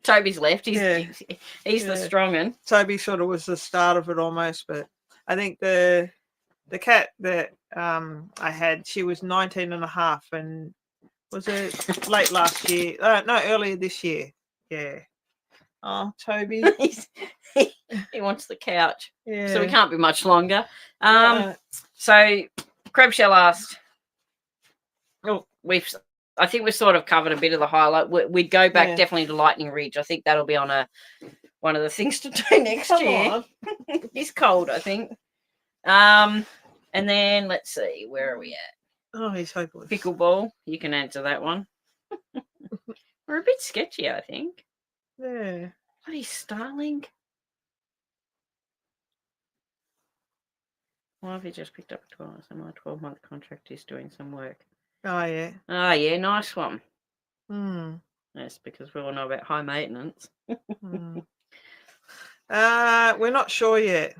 Toby's left. He's the strong one. Toby sort of was the start of it almost, but I think the cat that I had, she was 19 and a half, and was it late last year? No, earlier this year. Yeah. Oh, Toby. He wants the couch. Yeah. So we can't be much longer. So Crab Shell asked, I think we've sort of covered a bit of the highlight. We'd go back definitely to Lightning Ridge. I think that'll be on one of the things to do next year. It's cold, I think. And then let's see, where are we at? Oh, he's hopeless. Pickleball. You can answer that one. We're a bit sketchy, I think. Yeah. Bloody Starling. Why have you just picked up twice? And my 12-month contract is doing some work. Oh, yeah. Oh, yeah, nice one. That's because we all know about high maintenance. We're not sure yet.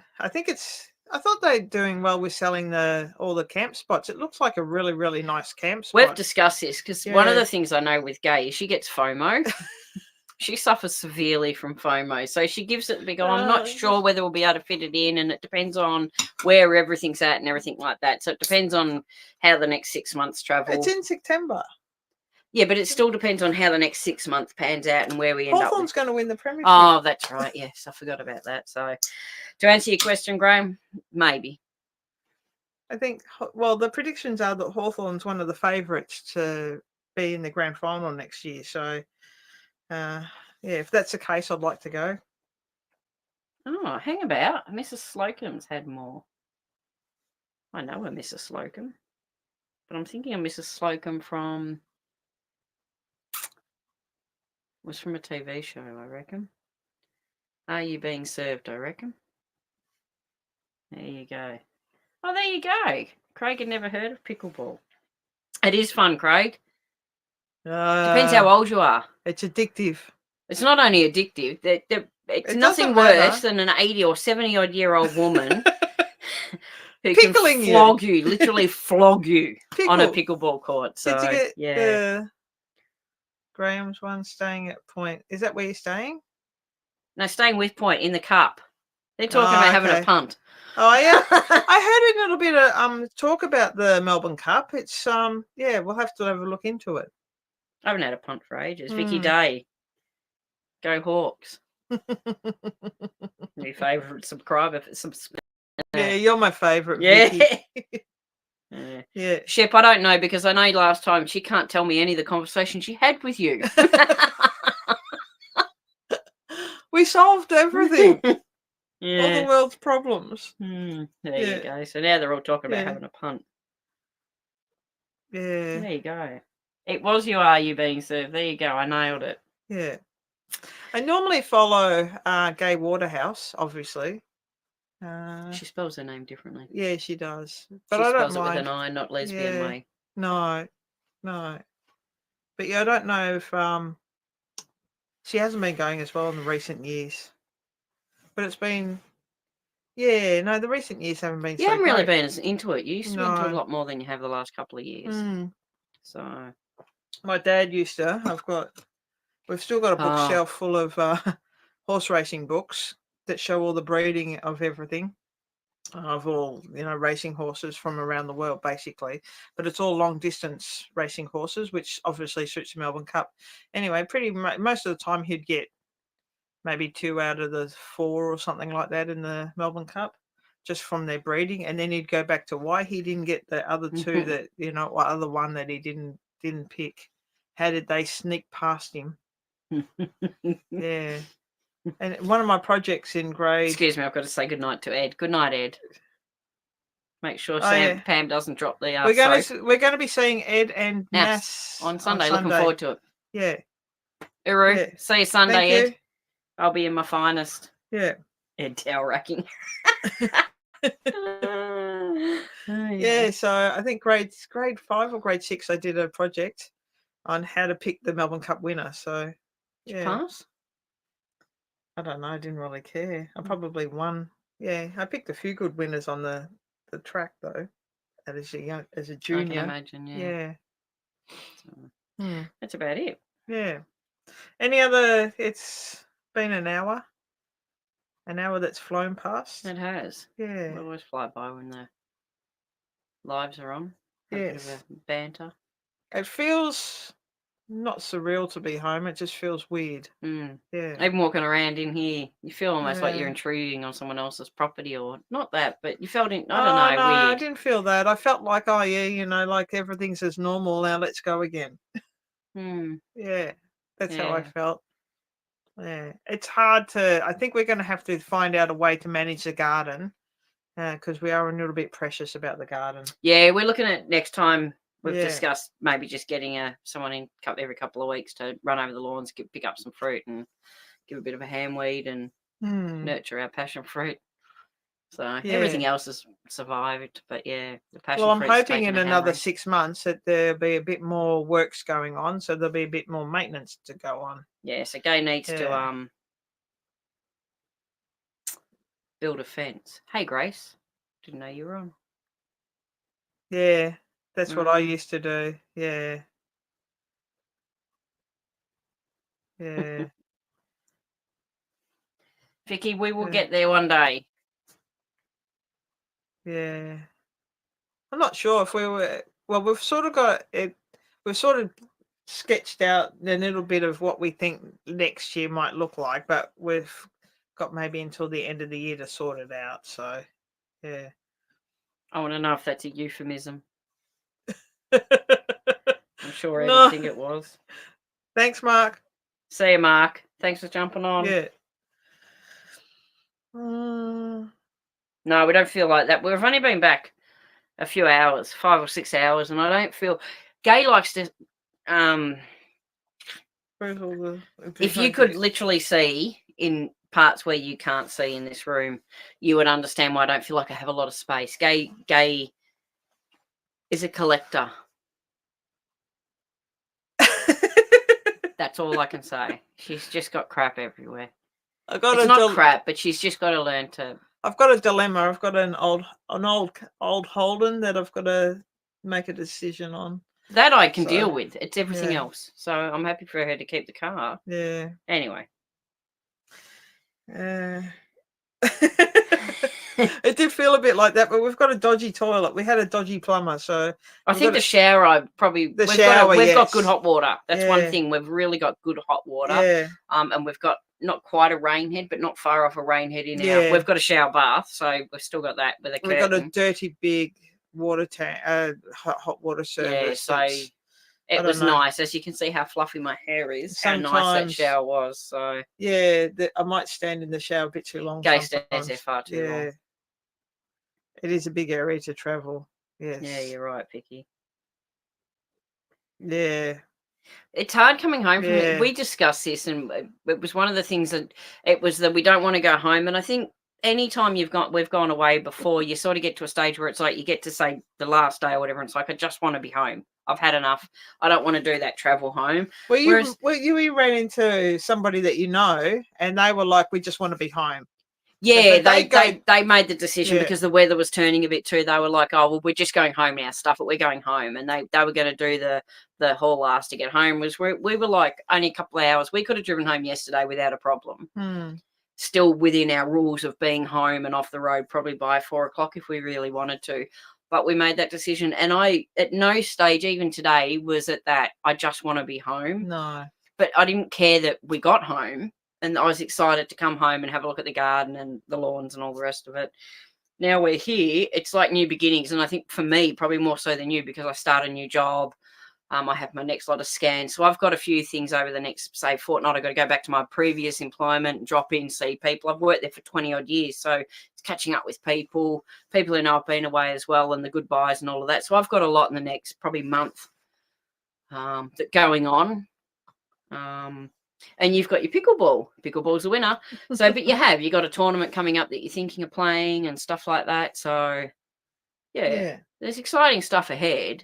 I thought they're doing well with selling all the camp spots. It looks like a really, really nice camp spot. We've discussed this because one of the things I know with Gay is she gets FOMO. She suffers severely from FOMO. So she gives it a big, I'm not sure whether we'll be able to fit it in, and it depends on where everything's at and everything like that. So it depends on how the next 6 months travel. It's in September. Yeah, but it still depends on how the next 6 months pans out and where we end up. Hawthorn's going to win the premiership. Oh, that's right. Yes, I forgot about that. So to answer your question, Graham, maybe. I think, well, the predictions are that Hawthorn's one of the favourites to be in the grand final next year. So, if that's the case, I'd like to go. Oh, hang about. Mrs. Slocum's had more. I know a Mrs. Slocum, but I'm thinking of Mrs. Slocum was from a TV show, I reckon. Are You Being Served, I reckon. There you go. Oh, there you go. Craig had never heard of pickleball. It is fun, Craig. Depends how old you are. It's addictive. It's not only addictive. It's It nothing doesn't matter. worse than an 80 or 70-odd-year-old woman who Pickling can flog you, literally flog you on a Pickle. pickleball court. So, Did you get yeah. the Graham's one staying at Point? Is that where you're staying? No, staying with Point in the cup. They're talking about having a punt. Oh yeah, I heard a little bit of talk about the Melbourne Cup. It's yeah, we'll have to have a look into it. I haven't had a punt for ages. Vicky Day, go Hawks. My favourite subscriber. Yeah, you're my favourite. Yeah. Vicky. Yeah. Shep, I don't know because I know last time she can't tell me any of the conversation she had with you. We solved everything. Yeah. All the world's problems. There you go. So now they're all talking about having a punt. Yeah. There you go. It was You Being Served. There you go. I nailed it. Yeah. I normally follow Gay Waterhouse, obviously. She spells her name differently. Yeah, she does. But she I spells don't mind. It with an I, not lesbian way. No. But yeah, I don't know if she hasn't been going as well in the recent years. But it's been the recent years haven't been. You haven't really been as into it. You used to be into it a lot more than you have the last couple of years. So my dad used to. We've still got a bookshelf full of horse racing books that show all the breeding of everything. Of all, racing horses from around the world, basically. But it's all long distance racing horses, which obviously suits the Melbourne Cup. Anyway, most of the time he'd get maybe 2 out of the 4 or something like that in the Melbourne Cup, just from their breeding. And then he'd go back to why he didn't get the other 2 that, or other one that he didn't pick. How did they sneak past him? Yeah. And one of my projects in grade... Excuse me, I've got to say goodnight to Ed. Good night, Ed. Make sure Pam doesn't drop the We're going to be seeing Ed and Nass on Sunday. Looking forward to it. Yeah. Uru, see you Sunday, Thank Ed. you. I'll be in my finest. Yeah. Ed towel racking. Yeah, so I think grade 5 or grade 6 I did a project on how to pick the Melbourne Cup winner. So did you pass? I don't know, I didn't really care. I probably won. Yeah, I picked a few good winners on the track though. As a junior. I can imagine, yeah. So, that's about it. Yeah. Any other? It's been an hour. An hour that's flown past. It has. Yeah. We always fly by when the lives are on. A bit of a banter. It feels not surreal to be home. It just feels weird. Yeah. Even walking around in here, you feel almost like you're intruding on someone else's property, or not that, but you felt it. I don't know. No, weird. I didn't feel that. I felt like, like everything's as normal now. Let's go again. Yeah, that's how I felt. Yeah, it's hard to. I think we're going to have to find out a way to manage the garden, because we are a little bit precious about the garden. Yeah, we're looking at next time. We've discussed maybe just getting someone in every couple of weeks to run over the lawns, pick up some fruit, and give a bit of a ham weed and nurture our passion fruit. So everything else has survived, but the passion fruit. Well, I'm hoping in another 6 months that there'll be a bit more works going on, so there'll be a bit more maintenance to go on. Yeah, so Gay needs to build a fence. Hey, Grace, didn't know you were on. Yeah, that's what I used to do. Yeah. Yeah. Vicky, we will get there one day. Yeah. I'm not sure if we were... Well, we've sort of got it... We've sort of sketched out a little bit of what we think next year might look like, but we've got maybe until the end of the year to sort it out. So, yeah. I want to know if that's a euphemism. I'm sure I think it was. Thanks, Mark. See you, Mark. Thanks for jumping on. Yeah. Uh, No, we don't feel like that. We've only been back a few hours, 5 or 6 hours, and I don't feel. Gay likes to. where's all the? If you could literally see in parts where you can't see in this room, you would understand why I don't feel like I have a lot of space. Gay is a collector. That's all I can say. She's just got crap everywhere. It's not crap, but she's just got to learn to. I've got a dilemma. I've got an old Holden that I've got to make a decision on. That I can deal with. It's everything else. So I'm happy for her to keep the car. Yeah. Anyway. It did feel a bit like that, but we've got a dodgy toilet. We had a dodgy plumber, so I think the shower we've got good hot water. That's one thing. We've really got good hot water. Yeah. And we've got not quite a rain head, but not far off a rain head in our. We've got a shower bath, so we've still got that with a curtain. We've got a dirty big water tank, hot water service. Yeah, so it was nice. As you can see how fluffy my hair is, how nice that shower was. So yeah, I might stand in the shower a bit too long. Gay stands there far too long. It is a big area to travel. Yes. Yeah, you're right, Vicky. Yeah. It's hard coming home from it. We discussed this, and it was one of the things that we don't want to go home. And I think anytime we've gone away before, you sort of get to a stage where it's like you get to say the last day or whatever. And it's like, I just want to be home. I've had enough. I don't want to do that travel home. Well, you ran into somebody that you know, and they were like, we just want to be home. Yeah, they made the decision because the weather was turning a bit too. They were like, oh, well, we're just going home now, stuff it, we're going home. And they were going to do the haul ass to get home. We were like only a couple of hours. We could have driven home yesterday without a problem. Still within our rules of being home and off the road probably by 4 o'clock if we really wanted to. But we made that decision. And I, at no stage, even today, was at that, I just want to be home. No. But I didn't care that we got home. And I was excited to come home and have a look at the garden and the lawns and all the rest of it. Now we're here. It's like new beginnings. And I think for me, probably more so than you, because I start a new job. I have my next lot of scans. So I've got a few things over the next, say, fortnight. I've got to go back to my previous employment, drop in, see people. I've worked there for 20 odd years. So it's catching up with people who know I've been away as well, and the goodbyes and all of that. So I've got a lot in the next probably month that going on. And you've got your pickleball. Pickleball's a winner. So, but you got a tournament coming up that you're thinking of playing and stuff like that. So, yeah. There's exciting stuff ahead.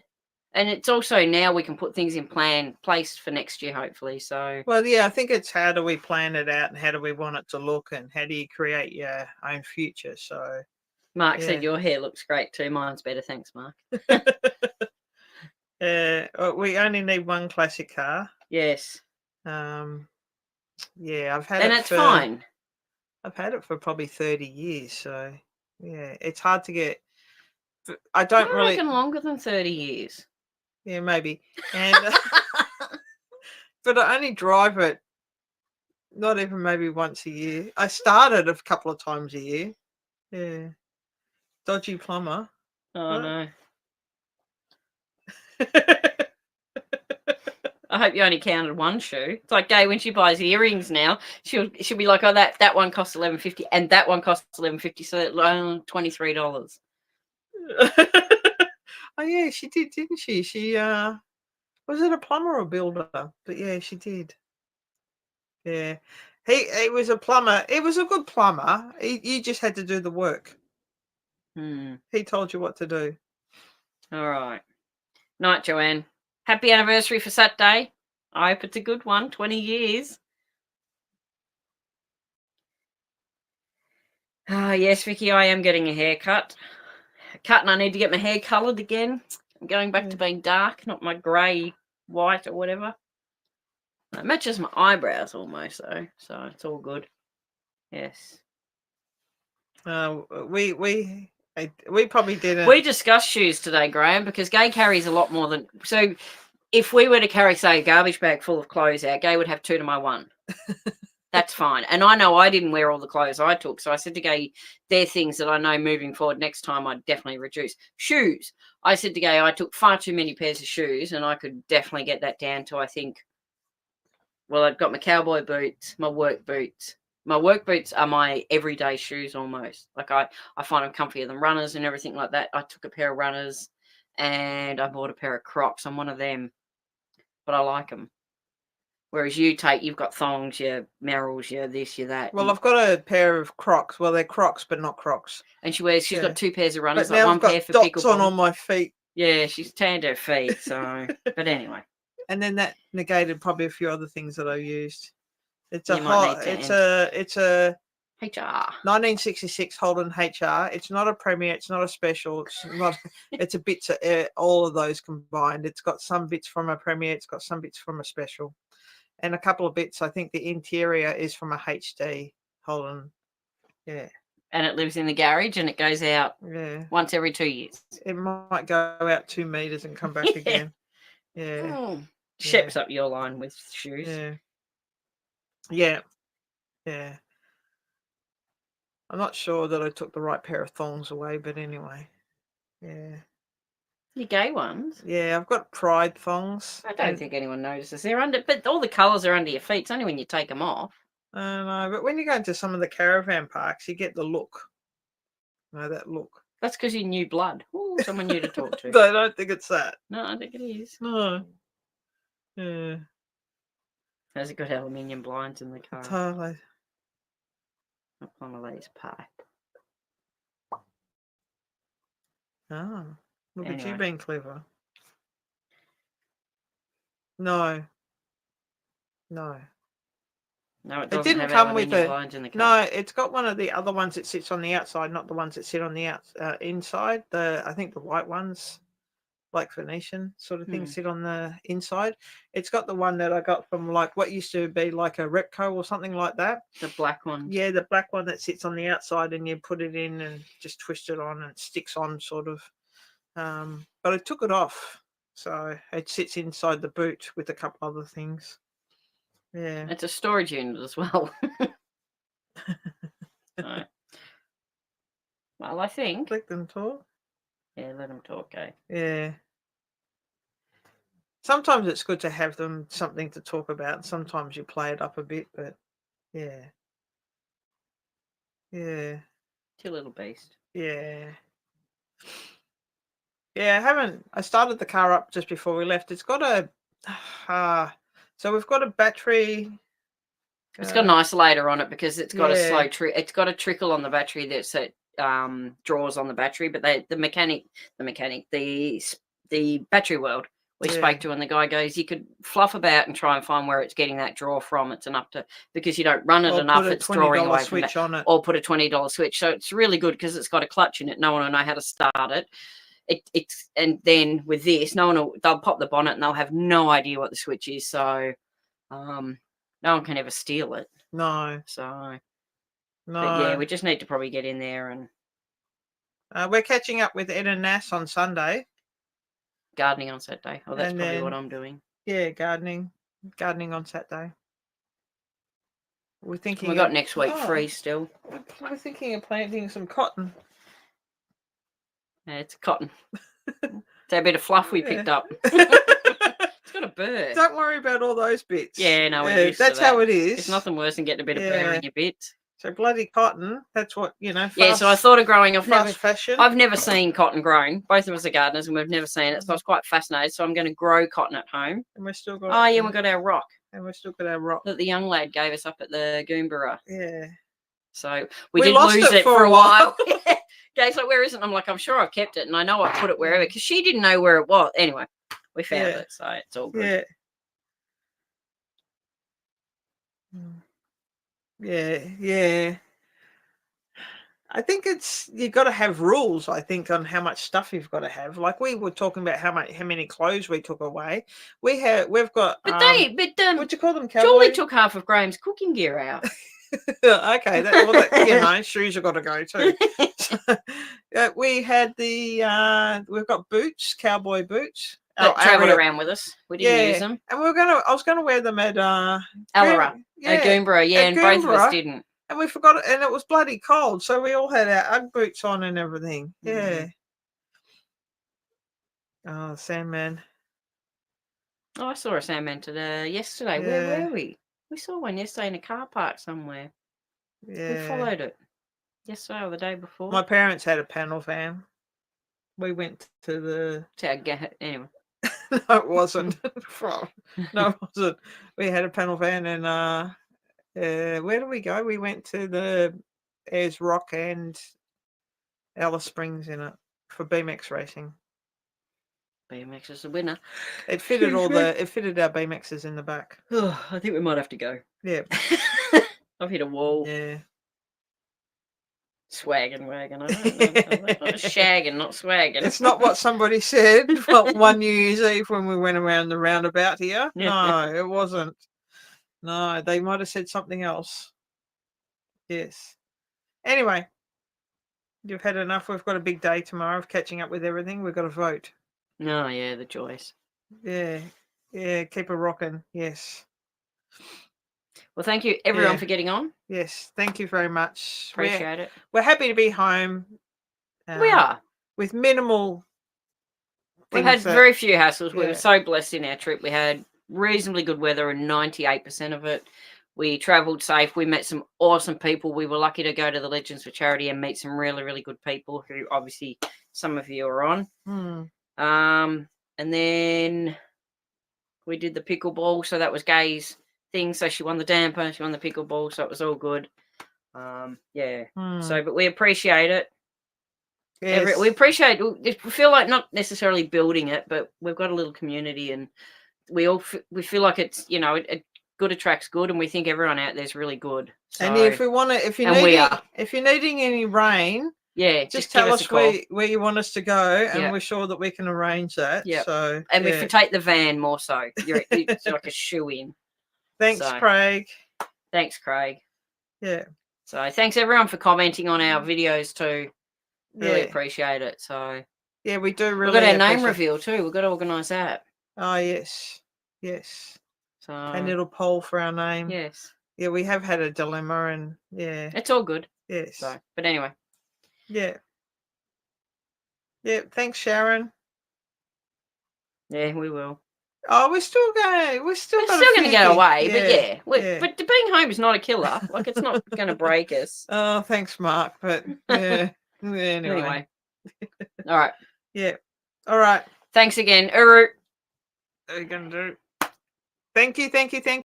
And it's also now we can put things in place for next year, hopefully. So, well, yeah, I think it's how do we plan it out and how do we want it to look and how do you create your own future? So, Mark said your hair looks great too. Mine's better. Thanks, Mark. We only need one classic car. Yes. I've had and it's fine. I've had it for probably 30 years, so yeah, it's hard to get. I reckon longer than 30 years. Yeah, maybe. And but I only drive it not even maybe once a year. I started a couple of times a year. Yeah. Dodgy plumber. Oh no. I hope you only counted one shoe. It's like Gay when she buys earrings now. She'll be like, oh, that one costs $11.50 and that one costs $11.50, so $23. Oh yeah, she did, didn't she? She was it a plumber or a builder? But yeah, she did. Yeah, he was a plumber. It was a good plumber. You just had to do the work. He told you what to do. All right. Night, Joanne. Happy anniversary for Saturday. I hope it's a good one. 20 years. Yes, Vicky, I am getting a haircut. And I need to get my hair coloured again. I'm going back to being dark, not my grey, white or whatever. It matches my eyebrows almost, though, so it's all good. Yes. We probably didn't. We discussed shoes today, Graham, because Gay carries a lot more than. So if we were to carry, say, a garbage bag full of clothes out, Gay would have 2 to my 1. That's fine. And I know I didn't wear all the clothes I took. So I said to Gay, they're things that I know moving forward next time I'd definitely reduce. Shoes. I said to Gay, I took far too many pairs of shoes and I could definitely get that down to, I think, well, I've got my cowboy boots, my work boots, My work boots are my everyday shoes almost. Like I find them comfier than runners and everything like that. I took a pair of runners and I bought a pair of Crocs on one of them, but I like them. Whereas you've got thongs, your Merrells, your this, your that. Well, I've got a pair of Crocs. Well, they're Crocs, but not Crocs. And she's got 2 pairs of runners, But like now one I've got pair for dots pickleball. on my feet. Yeah, she's tanned her feet. So, but anyway. And then that negated probably a few other things that I used. It's a HR 1966 Holden HR. It's not a Premier. It's not a Special. It's not. It's a bits of all of those combined. It's got some bits from a Premier. It's got some bits from a Special, and a couple of bits. I think the interior is from a HD Holden. Yeah. And it lives in the garage and it goes out once every 2 years. It might go out 2 meters and come back again. Yeah. Shep's up your line with shoes. Yeah. I'm not sure that I took the right pair of thongs away, but anyway. Yeah. Your gay ones? Yeah, I've got Pride thongs. I don't think anyone notices. They're under, but all the colours are under your feet. It's only when you take them off. I know, but when you go into some of the caravan parks, you get the look. That look. That's because you're new blood. Ooh, someone new to talk to. I don't think it's that. No, I think it is. No. Yeah. Has it got aluminium blinds in the car? Totally. Up on a lace pipe. Oh, look at you Anyway. being clever. No. No, it didn't have come with aluminium blinds in the car. No, it's got one of the other ones that sits on the outside, not the ones that sit on the inside. I think the white ones, like Venetian sort of things, sit on the inside. It's got the one that I got from like what used to be like a Repco or something like that. The black one. Yeah, the black one that sits on the outside and you put it in and just twist it on and it sticks on sort of. But I took it off, so it sits inside the boot with a couple other things. Yeah. It's a storage unit as well. So, well, I think. Let them talk. Yeah, let them talk, eh? Yeah. Sometimes it's good to have them something to talk about. Sometimes you play it up a bit, but yeah. Yeah. Two little beast. Yeah. Yeah, I started the car up just before we left. It's got a so we've got a battery. It's got an isolator on it because it's got a slow it's got a trickle on the battery that's draws on the battery, but the battery world we spoke to, and the guy goes, you could fluff about and try and find where it's getting that draw from. It's enough to, because you don't run it enough, it's drawing away from that. On it. Or put a $20 switch. So it's really good because it's got a clutch in it. No one will know how to start it. It's and then with this, they'll pop the bonnet and they'll have no idea what the switch is. So no one can ever steal it. No. So no. But yeah, we just need to probably get in there and we're catching up with Ed and Nass on Sunday. Gardening on Saturday. Oh, that's probably what I'm doing. Yeah, gardening on Saturday. We're thinking we got next week free still. We're thinking of planting some cotton. Yeah, it's cotton. It's a bit of fluff we picked up. It's got a burr. Don't worry about all those bits. Yeah, no, that's how it is. It's nothing worse than getting a bit of burr in your bits. So bloody cotton. That's what So I thought of growing off. Fashion. I've never seen cotton grown. Both of us are gardeners, and we've never seen it. So I was quite fascinated. So I'm going to grow cotton at home. And we've still got. Oh yeah, we've got our rock. And we've still got our rock that the young lad gave us up at the Goombara. Yeah. So we did lose it for a while. Gay's like, where is it? And I'm like, I'm sure I've kept it, and I know I put it wherever, because she didn't know where it was. Anyway, we found it, so it's all good. Yeah. I think you've got to have rules. I think on how much stuff you've got to have. Like we were talking about how many clothes we took away. We've got. But what do you call them? Cowboy? Julie took half of Graham's cooking gear out. Okay, shoes have got to go too. We had we've got boots, cowboy boots. Travelled around with us. We didn't use them, and I was going to wear them at Allara, Goombara, and both of us didn't. And we forgot it, and it was bloody cold, so we all had our Ugg boots on and everything. Yeah. Oh, Sandman. Oh, I saw a Sandman yesterday. Where were we? We saw one yesterday in a car park somewhere. Yeah. We followed it yesterday or the day before. My parents had a panel van. We went to the. Anyway. No, it wasn't. No, it wasn't. We had a panel van, and where did we go? We went to the Ayers Rock and Alice Springs in it for BMX racing. BMX is the winner. It fitted it fitted our BMXs in the back. Oh, I think we might have to go. Yeah. I've hit a wall. Yeah. Swagging wagon. I don't know. Shagging, not swagging. It's not what somebody said one New Year's Eve when we went around the roundabout here. No, it wasn't. No, they might have said something else. Yes. Anyway, you've had enough. We've got a big day tomorrow of catching up with everything. We've got to vote. No, yeah, the joys. Yeah. Yeah, keep it rocking. Yes. Well, thank you everyone for getting on. Yes, thank you very much. Appreciate it. We're happy to be home. We are. With minimal. We've had very few hassles. We were so blessed in our trip. We had reasonably good weather and 98% of it. We travelled safe. We met some awesome people. We were lucky to go to the Legends for Charity and meet some really, really good people who obviously some of you are on. And then we did the pickleball. So that was Gay's thing. So she won the damper. She won the pickleball. So it was all good. So, but we appreciate it. Yes. We appreciate. We feel like not necessarily building it, but we've got a little community, and we feel like it's it good attracts good, and we think everyone out there is really good. So, and if you're needing any rain, just tell us where you want us to go, and we're sure that we can arrange that. Yeah. So, and if we take the van, more so, it's like a shoe in. Thanks, Craig. Thanks, Craig. Yeah. So thanks everyone for commenting on our videos too. Really appreciate it. So we do really. We've got our name reveal too. We've got to organise that. Oh yes. So a little poll for our name. Yes. Yeah, we have had a dilemma, and it's all good. Yes. So, but anyway. Yeah. Thanks, Sharon. Yeah, we will. Oh, we're still going to get away, but being home is not a killer. Like, it's not going to break us. Oh, thanks, Mark. But anyway. All right. Yeah. All right. Thanks again. Uru. What are you going to do? Thank you.